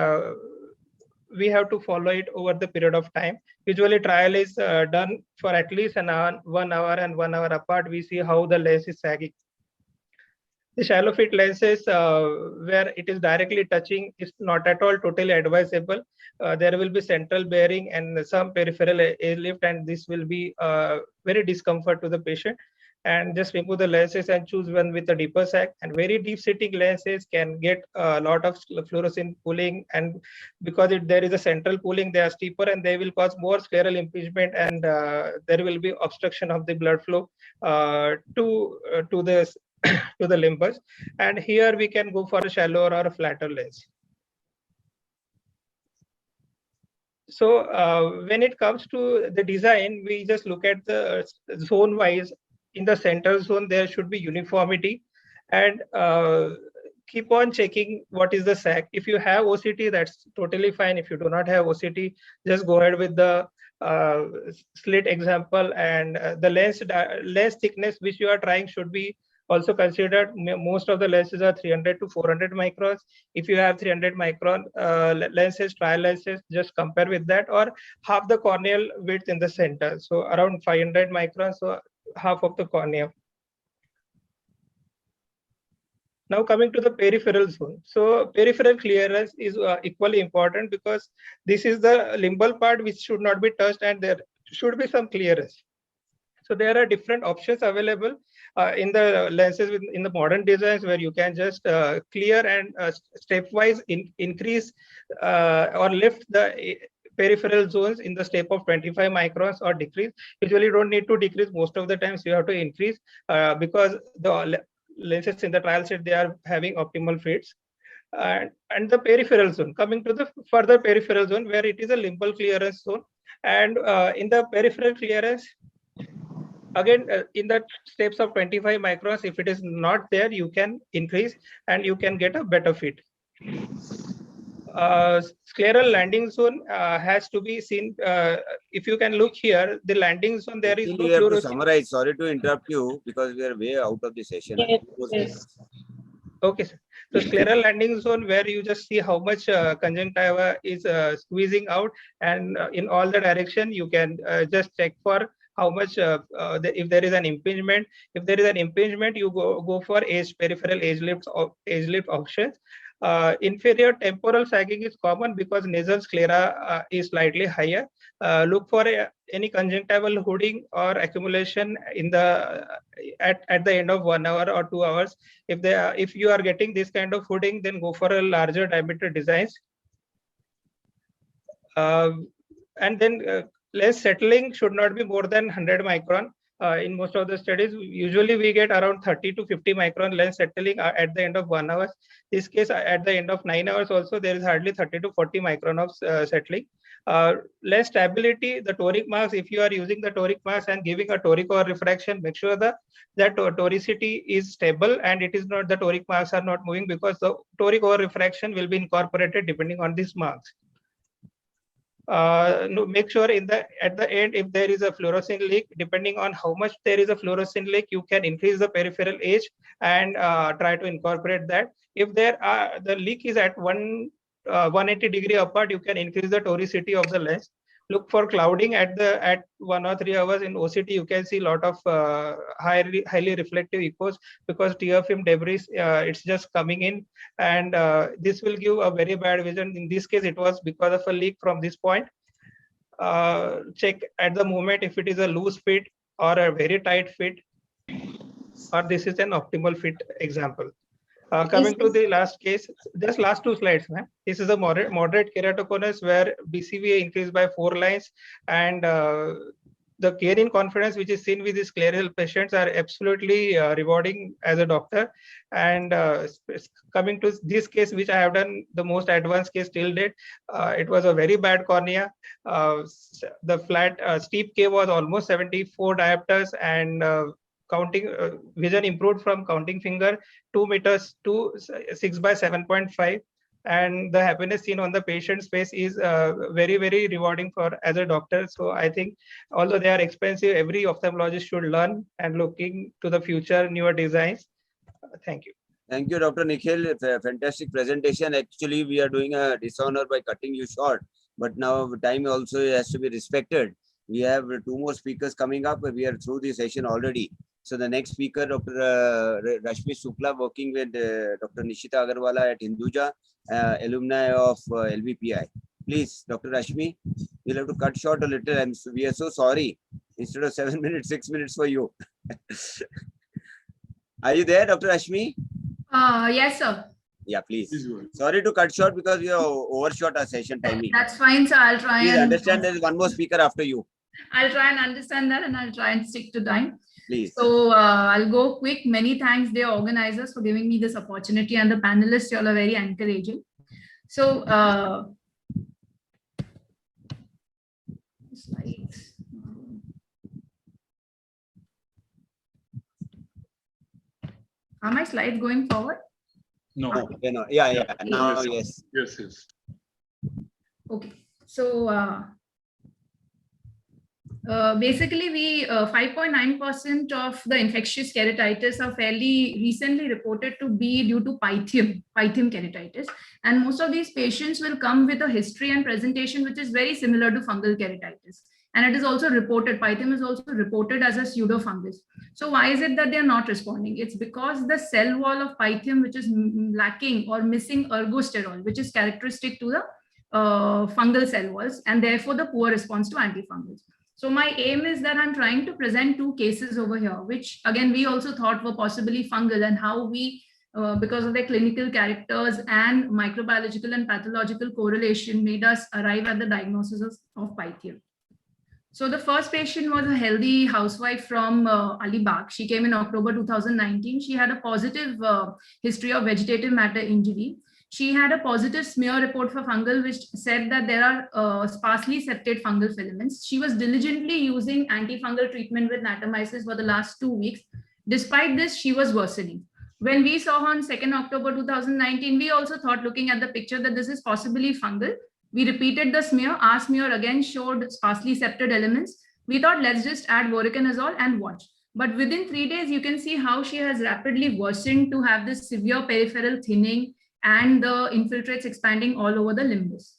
we have to follow it over the period of time. Usually trial is done for at least 1 hour and 1 hour apart. We see how the lens is sagging. The shallow fit lenses, where it is directly touching, is not at all totally advisable. There will be central bearing and some peripheral airlift, and this will be very discomfort to the patient. And just remove the lenses and choose one with a deeper sag. And very deep sitting lenses can get a lot of fluorescein pooling, and because there is a central pooling, they are steeper and they will cause more scleral impingement, and there will be obstruction of the blood flow to the to the limbus. And here we can go for a shallower or a flatter lens. So when it comes to the design, we just look at the zone wise. In the center zone, there should be uniformity, and keep on checking what is the sag. If you have OCT, that's totally fine. If you do not have OCT, just go ahead with the slit example, and the lens thickness which you are trying should be also considered. Most of the lenses are 300 to 400 microns. If you have 300 micron lenses, trial lenses, just compare with that, or half the corneal width in the center. So around 500 microns, so half of the cornea. Now coming to the peripheral zone. So peripheral clearance is equally important, because this is the limbal part which should not be touched, and there should be some clearance. So there are different options available in the lenses in the modern designs, where you can just clear and stepwise increase or lift the peripheral zones in the step of 25 microns, or decrease. Usually don't need to decrease. Most of the times you have to increase, because the lenses in the trial set, they are having optimal fits. And the peripheral zone, coming to the further peripheral zone, where it is a limbal clearance zone. And in the peripheral clearance, again, in the steps of 25 microns, if it is not there, you can increase and you can get a better fit. Scleral landing zone has to be seen. If you can look here, the landing zone, there is no we have to summarize. Sorry to interrupt you, because we are way out of the session. Yes. Okay, sir. So scleral landing zone, where you just see how much conjunctiva is squeezing out, and in all the direction, you can just check for how much if there is an impingement. If there is an impingement, you go for peripheral edge lift options. Inferior temporal sagging is common because nasal sclera is slightly higher. Look for any conjunctival hooding or accumulation in the at the end of 1 hour or 2 hours. If you are getting this kind of hooding, then go for a larger diameter designs. And then lens settling should not be more than 100 micron. In most of the studies, usually we get around 30 to 50 micron lens settling at the end of 1 hour. This case, at the end of 9 hours also, there is hardly 30 to 40 micron of settling. Lens stability, the toric marks, if you are using the toric marks and giving a toric over refraction, make sure that toricity is stable and it is not, the toric marks are not moving, because the toric over refraction will be incorporated depending on these marks. No, make sure at the end, if there is a fluorescein leak, depending on how much there is a fluorescein leak, you can increase the peripheral edge and try to incorporate that. If the leak is at 180 degree apart, you can increase the toricity of the lens. look for clouding at 1 or 3 hours in OCT. You can see a lot of highly reflective echoes because tear film debris it's just coming in, and this will give a very bad vision. In this case, it was because of a leak from this point. Check at the moment if it is a loose fit or a very tight fit, or this is an optimal fit example. Coming to the last case, just last 2 slides, ma'am. This is a moderate keratoconus where BCVA increased by 4 lines, and the care in confidence which is seen with these scleral patients are absolutely rewarding as a doctor. And coming to this case, which I have done the most advanced case till date, it was a very bad cornea. The flat steep K was almost 74 diopters, and counting vision improved from counting finger 2 meters to 6 by 7.5, and the happiness seen on the patient's face is very, very rewarding for as a doctor. So I think although they are expensive, every ophthalmologist should learn and looking to the future newer designs. Thank you. Thank you, Dr. Nikhil. It's a fantastic presentation. Actually, we are doing a dishonor by cutting you short, but now time also has to be respected. We have 2 more speakers coming up. We are through the session already. So the next speaker, Dr. Rashmi Shukla, working with Dr. Nishita Agarwala at Hinduja, alumni of LVPI. Please, Dr. Rashmi, you'll have to cut short a little. We are so sorry. Instead of 7 minutes, 6 minutes for you. Are you there, Dr. Rashmi? Yes, sir. Yeah, please. Sorry to cut short because we have overshot our session timing. That's fine, sir. I'll try Please and understand there is 1 more speaker after you. I'll try and understand that, and I'll try and stick to time. Please. So I'll go quick. Many thanks, dear organizers, for giving me this opportunity, and the panelists, you all are very encouraging. So slides. Are my slides going forward? No. No. Yeah. Now, yes. Yes. Okay. So basically, we 5.9% of the infectious keratitis are fairly recently reported to be due to pythium keratitis, and most of these patients will come with a history and presentation which is very similar to fungal keratitis, and it is also reported, pythium is also reported as a pseudofungus. So why is it that they are not responding? It's because the cell wall of pythium, which is lacking or missing ergosterol, which is characteristic to the fungal cell walls, and therefore the poor response to antifungals. So my aim is that I'm trying to present 2 cases over here, which again, we also thought were possibly fungal, and how we, because of their clinical characters and microbiological and pathological correlation, made us arrive at the diagnosis of pythium. So the first patient was a healthy housewife from Alibag. She came in October 2019. She had a positive history of vegetative matter injury. She had a positive smear report for fungal, which said that there are sparsely septate fungal filaments. She was diligently using antifungal treatment with natamycin for the last 2 weeks. Despite this, she was worsening. When we saw her on 2nd October 2019, we also thought, looking at the picture, that this is possibly fungal. We repeated the smear. Our smear again showed sparsely septated elements. We thought, let's just add voriconazole and watch. But within 3 days, you can see how she has rapidly worsened to have this severe peripheral thinning and the infiltrates expanding all over the limbus.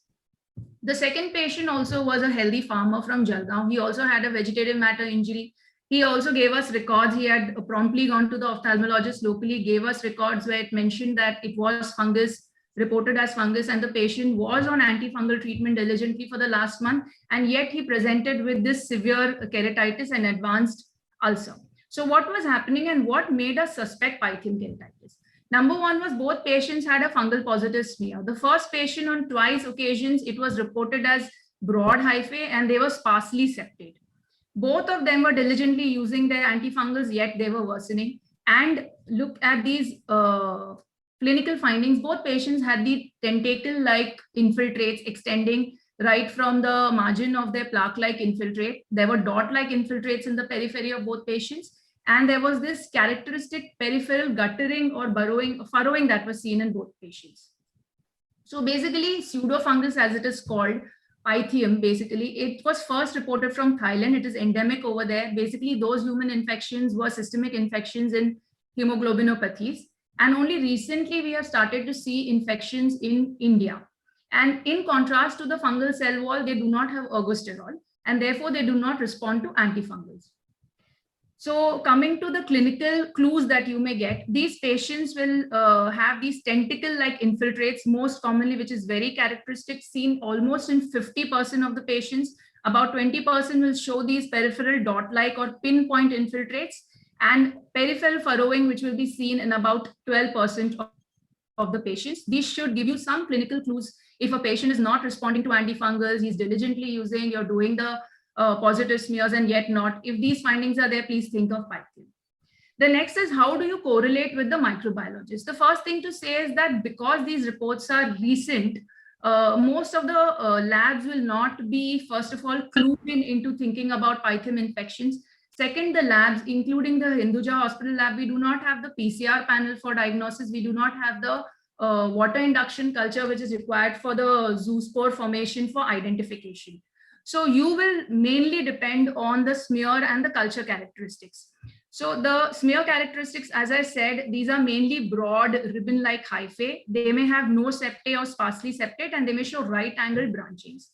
The second patient also was a healthy farmer from Jalgaon. He also had a vegetative matter injury. He also gave us records. He had promptly gone to the ophthalmologist locally, gave us records where it mentioned that it was fungus, reported as fungus, and the patient was on antifungal treatment diligently for the last month, and yet he presented with this severe keratitis and advanced ulcer. So what was happening and what made us suspect pythium keratitis? Number 1 was both patients had a fungal positive smear. The first patient, on twice occasions, it was reported as broad hyphae, and they were sparsely septate. Both of them were diligently using their antifungals, yet they were worsening. And look at these clinical findings. Both patients had the tentacle-like infiltrates extending right from the margin of their plaque-like infiltrate. There were dot-like infiltrates in the periphery of both patients. And there was this characteristic peripheral guttering or furrowing that was seen in both patients. So basically, pseudofungus, as it is called, pythium, basically, it was first reported from Thailand. It is endemic over there. Basically, those human infections were systemic infections in hemoglobinopathies. And only recently, we have started to see infections in India. And in contrast to the fungal cell wall, they do not have ergosterol, and therefore they do not respond to antifungals. So coming to the clinical clues that you may get, these patients will have these tentacle-like infiltrates most commonly, which is very characteristic, seen almost in 50% of the patients. About 20% will show these peripheral dot-like or pinpoint infiltrates, and peripheral furrowing, which will be seen in about 12% of the patients. These should give you some clinical clues. If a patient is not responding to antifungals, he's diligently using, you're doing the positive smears and yet not. If these findings are there, please think of Pythium. The next is, how do you correlate with the microbiologist? The first thing to say is that because these reports are recent, most of the labs will not be, first of all, clued into thinking about Pythium infections. Second, the labs, including the Hinduja Hospital lab, we do not have the PCR panel for diagnosis. We do not have the water induction culture, which is required for the zoospore formation for identification. So you will mainly depend on the smear and the culture characteristics. So the smear characteristics, as I said, these are mainly broad ribbon-like hyphae. They may have no septae or sparsely septate, and they may show right-angled branchings.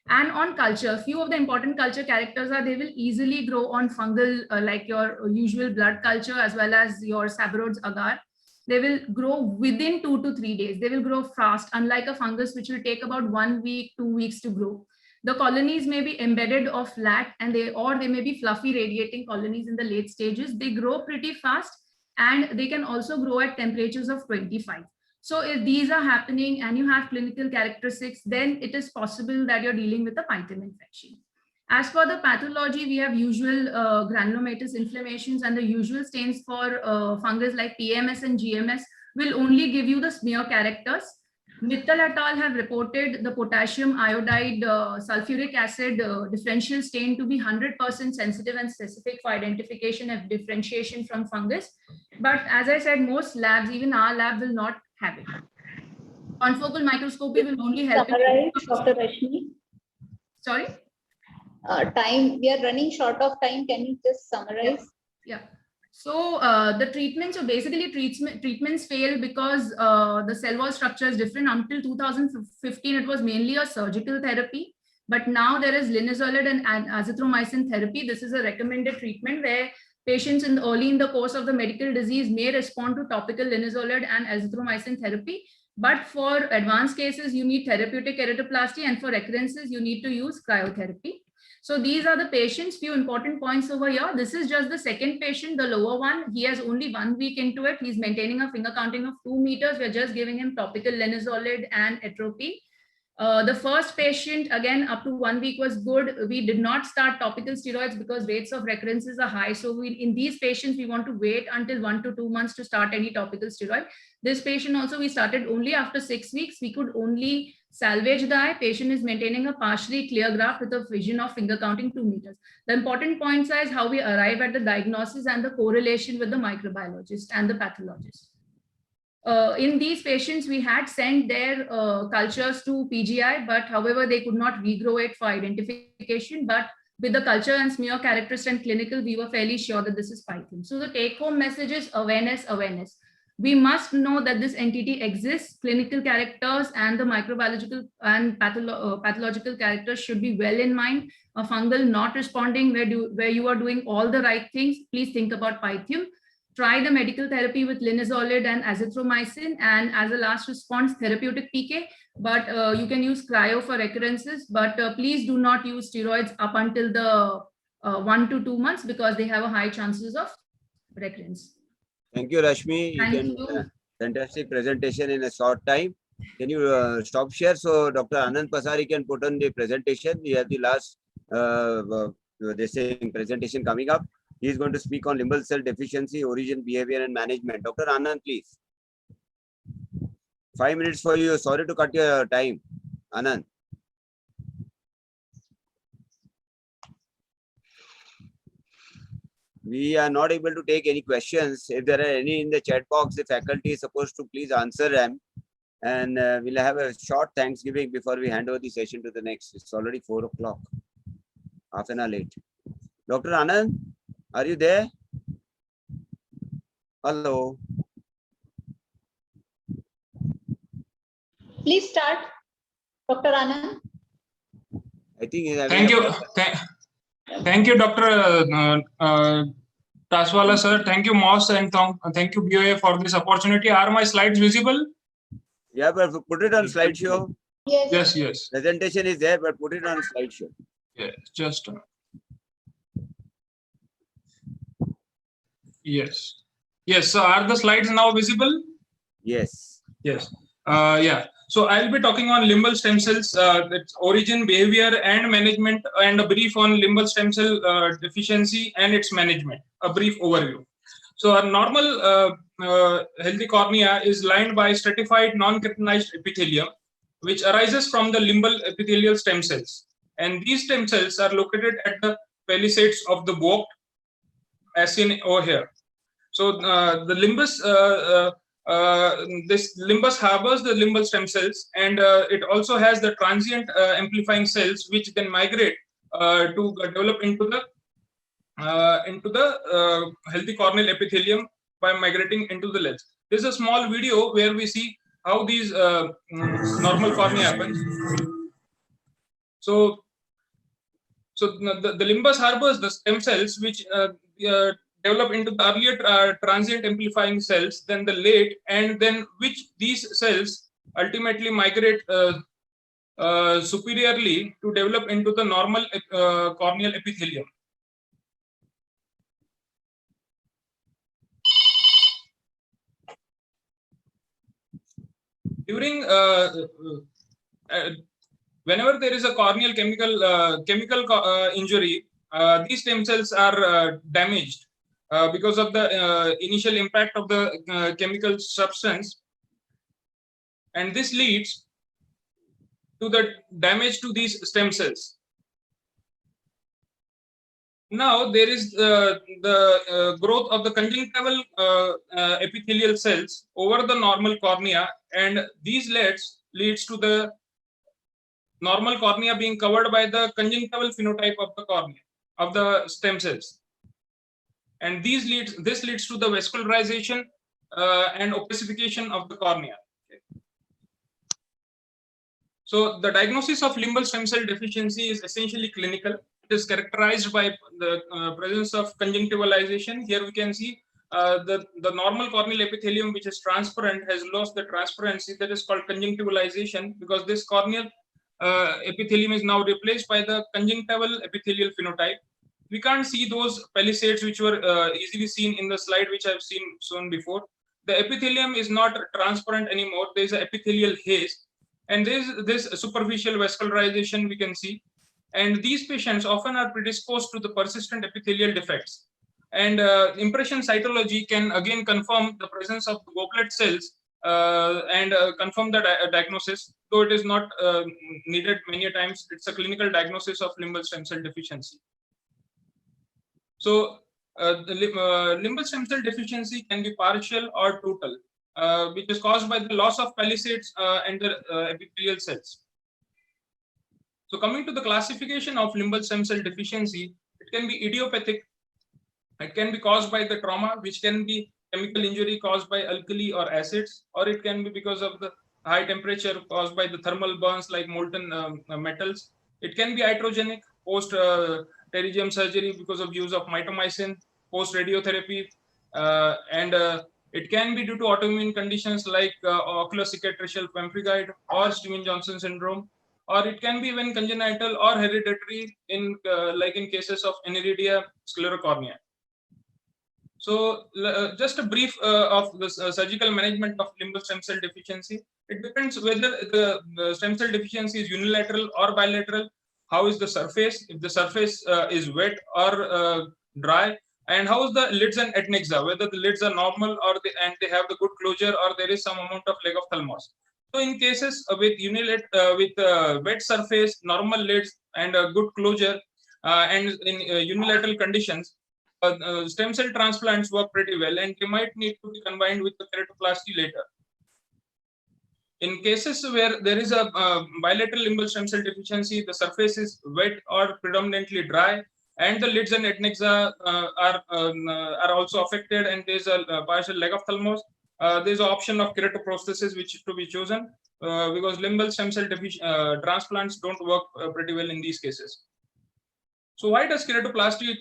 And on culture, a few of the important culture characters are they will easily grow on fungal, like your usual blood culture, as well as your Sabarod's agar. They will grow within 2 to 3 days. They will grow fast, unlike a fungus, which will take about 1 week, 2 weeks to grow. The colonies may be embedded or flat, and they may be fluffy radiating colonies in the late stages. They grow pretty fast, and they can also grow at temperatures of 25. So if these are happening and you have clinical characteristics, then it is possible that you're dealing with a Pythium infection. As for the pathology, we have usual granulomatous inflammations, and the usual stains for fungus like PMS and GMS will only give you the smear characters. Mittal et al. Have reported the potassium iodide sulfuric acid differential stain to be 100% sensitive and specific for identification of differentiation from fungus. But as I said, most labs, even our lab, will not have it. Confocal microscopy will only help. Summarize, Dr. Rashmi. Sorry? Time, we are running short of time. Can you just summarize? Yeah. So the treatments, so basically treatments fail because the cell wall structure is different. Until 2015, it was mainly a surgical therapy, but now there is linezolid and azithromycin therapy. This is a recommended treatment where patients early in the course of the medical disease may respond to topical linezolid and azithromycin therapy. But for advanced cases, you need therapeutic keratoplasty, and for recurrences, you need to use cryotherapy. So these are the patients. Few important points over here. This is just the second patient, the lower one. He has only 1 week into it. He's maintaining a finger counting of 2 meters. We're just giving him topical linezolid and atropine. The first patient, again, up to 1 week was good. We did not start topical steroids because rates of recurrences are high. So in these patients, we want to wait until 1 to 2 months to start any topical steroid. This patient also, we started only after 6 weeks. We could only salvage the eye. Patient is maintaining a partially clear graft with a vision of finger counting 2 meters. The important points is how we arrive at the diagnosis and the correlation with the microbiologist and the pathologist. In these patients, we had sent their cultures to PGI, but however, they could not regrow it for identification. But with the culture and smear characteristics and clinical, we were fairly sure that this is Pythium. So the take-home message is awareness, awareness. We must know that this entity exists. Clinical characters and the microbiological and pathological characters should be well in mind. A fungal not responding where you are doing all the right things, please think about Pythium. Try the medical therapy with linezolid and azithromycin, and as a last response, therapeutic PK. But you can use cryo for recurrences, but please do not use steroids up until the 1 to 2 months because they have a high chances of recurrence. Thank you, Rashmi. Thank you. Fantastic presentation in a short time. Can you stop share so Dr. Anand Pasari can put on the presentation? We have the last presentation coming up. He is going to speak on limbal cell deficiency, origin, behavior, and management. Dr. Anand, please. 5 minutes for you. Sorry to cut your time, Anand. We are not able to take any questions. If there are any in the chat box, the faculty is supposed to please answer them. And we'll have a short Thanksgiving before we hand over the session to the next. It's already 4 o'clock. Half an hour late. Dr. Anand, are you there? Hello. Please start. Dr. Anand. I think he's having Thank a you. problem. Thank you, Dr. Taswala, sir. Thank you, Moss, and thank you, BOA, for this opportunity. Are my slides visible? Yeah, but put it on slideshow. Yes. Yes. Presentation is there, but put it on slideshow. Yes, just yes. Yes. So are the slides now visible? Yes. Yes. Yeah. So I'll be talking on limbal stem cells, its origin, behavior, and management, and a brief on limbal stem cell deficiency and its management. A brief overview. So a normal healthy cornea is lined by stratified non-keratinized epithelium, which arises from the limbal epithelial stem cells. And these stem cells are located at the palisades of the boat, as seen over here. So the limbus, this limbus harbors the limbal stem cells, and it also has the transient amplifying cells, which then migrate to develop into the healthy corneal epithelium by migrating into the lens. This is a small video where we see how these normal cornea happens. So the limbus harbors the stem cells, which develop into the earlier transient amplifying cells, then the late, and then which these cells ultimately migrate superiorly to develop into the normal corneal epithelium. During whenever there is a corneal chemical injury, these stem cells are damaged because of the initial impact of the chemical substance, and this leads to the damage to these stem cells. Now there is the growth of the conjunctival epithelial cells over the normal cornea, and these leads to the normal cornea being covered by the conjunctival phenotype of the cornea, of the stem cells. And this leads to the vascularization and opacification of the cornea. Okay. So the diagnosis of limbal stem cell deficiency is essentially clinical. It is characterized by the presence of conjunctivalization. Here we can see the normal corneal epithelium, which is transparent, has lost the transparency. That is called conjunctivalization, because this corneal epithelium is now replaced by the conjunctival epithelial phenotype. We can't see those palisades which were easily seen in the slide which I've shown before. The epithelium is not transparent anymore. There is an epithelial haze, and there is this superficial vascularization we can see. And these patients often are predisposed to the persistent epithelial defects. And impression cytology can again confirm the presence of the goblet cells and confirm the diagnosis, though it is not needed many times. It's a clinical diagnosis of limbal stem cell deficiency. So the limbal stem cell deficiency can be partial or total, which is caused by the loss of palisades and the epithelial cells. So coming to the classification of limbal stem cell deficiency, it can be idiopathic. It can be caused by the trauma, which can be chemical injury caused by alkali or acids, or it can be because of the high temperature caused by the thermal burns like molten metals. It can be iatrogenic, post pterygium surgery because of use of mitomycin, post radiotherapy, and it can be due to autoimmune conditions like ocular cicatricial pemphigoid or Stevens-Johnson syndrome, or it can be even congenital or hereditary in like in cases of aniridia sclerocornea. So just a brief of the surgical management of limbal stem cell deficiency. It depends whether the stem cell deficiency is unilateral or bilateral. How is the surface? If the surface is wet or dry, and how is the lids and adnexa? Whether the lids are normal or they have the good closure, or there is some amount of leg of thalamus. So in cases with wet surface, normal lids, and good closure, and in unilateral conditions, stem cell transplants work pretty well, and they might need to be combined with the keratoplasty later. In cases where there is a bilateral limbal stem cell deficiency, the surface is wet or predominantly dry, and the lids and adnexa are also affected, and there is a partial leg of thalamus. There is an option of keratoprosthesis which is to be chosen. because limbal stem cell transplants don't work pretty well in these cases. So why does keratoplasty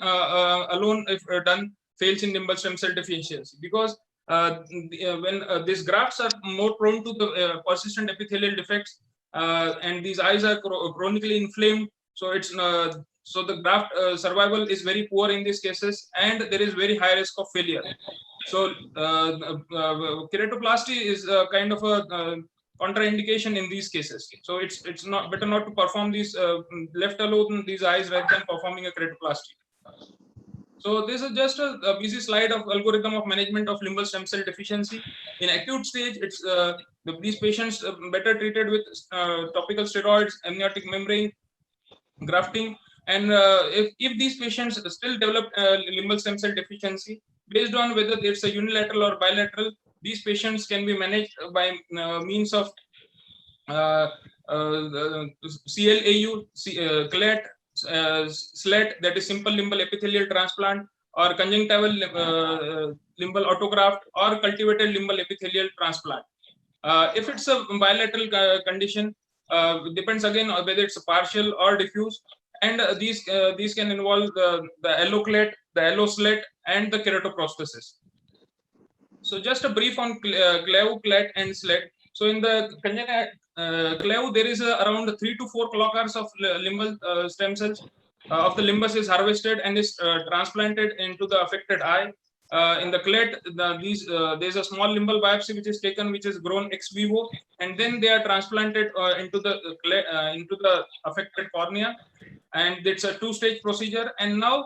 alone, if done, fails in limbal stem cell deficiency? Because when these grafts are more prone to the persistent epithelial defects, and these eyes are chronically inflamed, so it's so the graft survival is very poor in these cases, and there is very high risk of failure. So keratoplasty is kind of a contraindication in these cases. So it's not better not to perform these left alone these eyes rather than performing a keratoplasty. So this is just a busy slide of algorithm of management of limbal stem cell deficiency. In acute stage, it's these patients better treated with topical steroids, amniotic membrane grafting, and if these patients still develop limbal stem cell deficiency, based on whether it's a unilateral or bilateral, these patients can be managed by means of CLAU, CLET, SLET, that is simple limbal epithelial transplant, or conjunctival limbal autograft, or cultivated limbal epithelial transplant. If it's a bilateral condition, depends again on whether it's a partial or diffuse, and these can involve the alloclet, the alloslet, and the keratoprosthesis. So just a brief on CLAU, CLET, and SLET. So in the CLAU, there is around 3 to 4 clock-hours of limbal stem cells of the limbus is harvested and is transplanted into the affected eye. In the CLET, there's a small limbal biopsy which is taken, which is grown ex vivo, and then they are transplanted into the affected cornea, and it's a 2-stage procedure. And now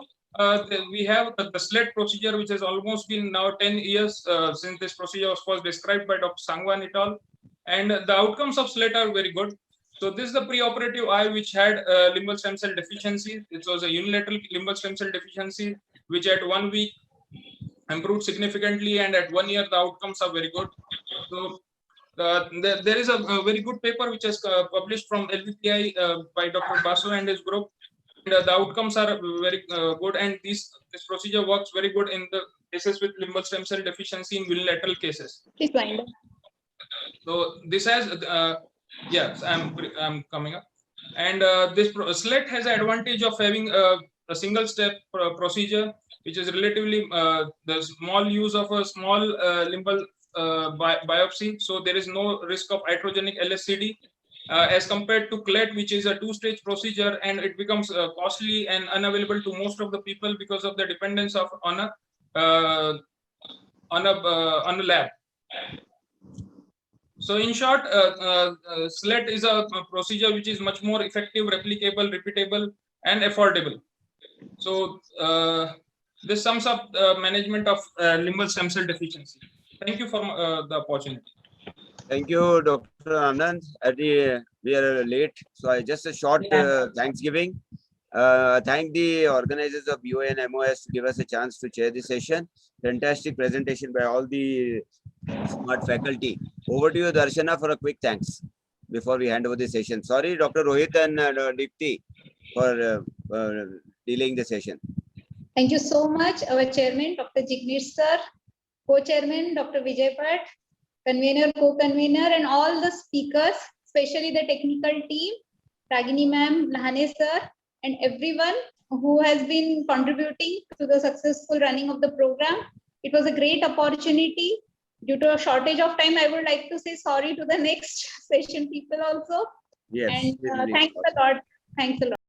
we have the SLET procedure, which has almost been now 10 years since this procedure was first described by Dr. Sangwan et al. And the outcomes of SLET are very good. So this is the preoperative eye which had limbal stem cell deficiency. It was a unilateral limbal stem cell deficiency, which at 1 week improved significantly, and at 1 year the outcomes are very good. So there is a very good paper which is published from LVPI by Dr. Basu and his group. And the outcomes are very good, and this procedure works very good in the cases with limbal stem cell deficiency in unilateral cases. Please wind up. So this has yes, I'm coming up, and this SLET has the advantage of having a single step procedure, which is relatively the small use of a small limbal biopsy. So there is no risk of iatrogenic LSCD as compared to CLET, which is a 2-stage procedure, and it becomes costly and unavailable to most of the people because of the dependence of on a lab. So in short, SLET is a procedure which is much more effective, replicable, repeatable, and affordable. So this sums up management of limbal stem cell deficiency. Thank you for the opportunity. Thank you, Dr. Anand. We are late, so I just a short Thanksgiving. Thank the organizers of BOA and MOS to give us a chance to chair this session. Fantastic presentation by all the smart faculty. Over to you, Darshana, for a quick thanks before we hand over the session. Sorry, Dr. Rohit and Deepti, for delaying the session. Thank you so much, our chairman, Dr. Jignesh sir, co-chairman, Dr. Vijay Bhatt, convener, co-convener, and all the speakers, especially the technical team, Ragini ma'am, Lahane sir, and everyone who has been contributing to the successful running of the program. It was a great opportunity. Due to a shortage of time, I would like to say sorry to the next session people also. Yes. And thanks a lot. Thanks a lot.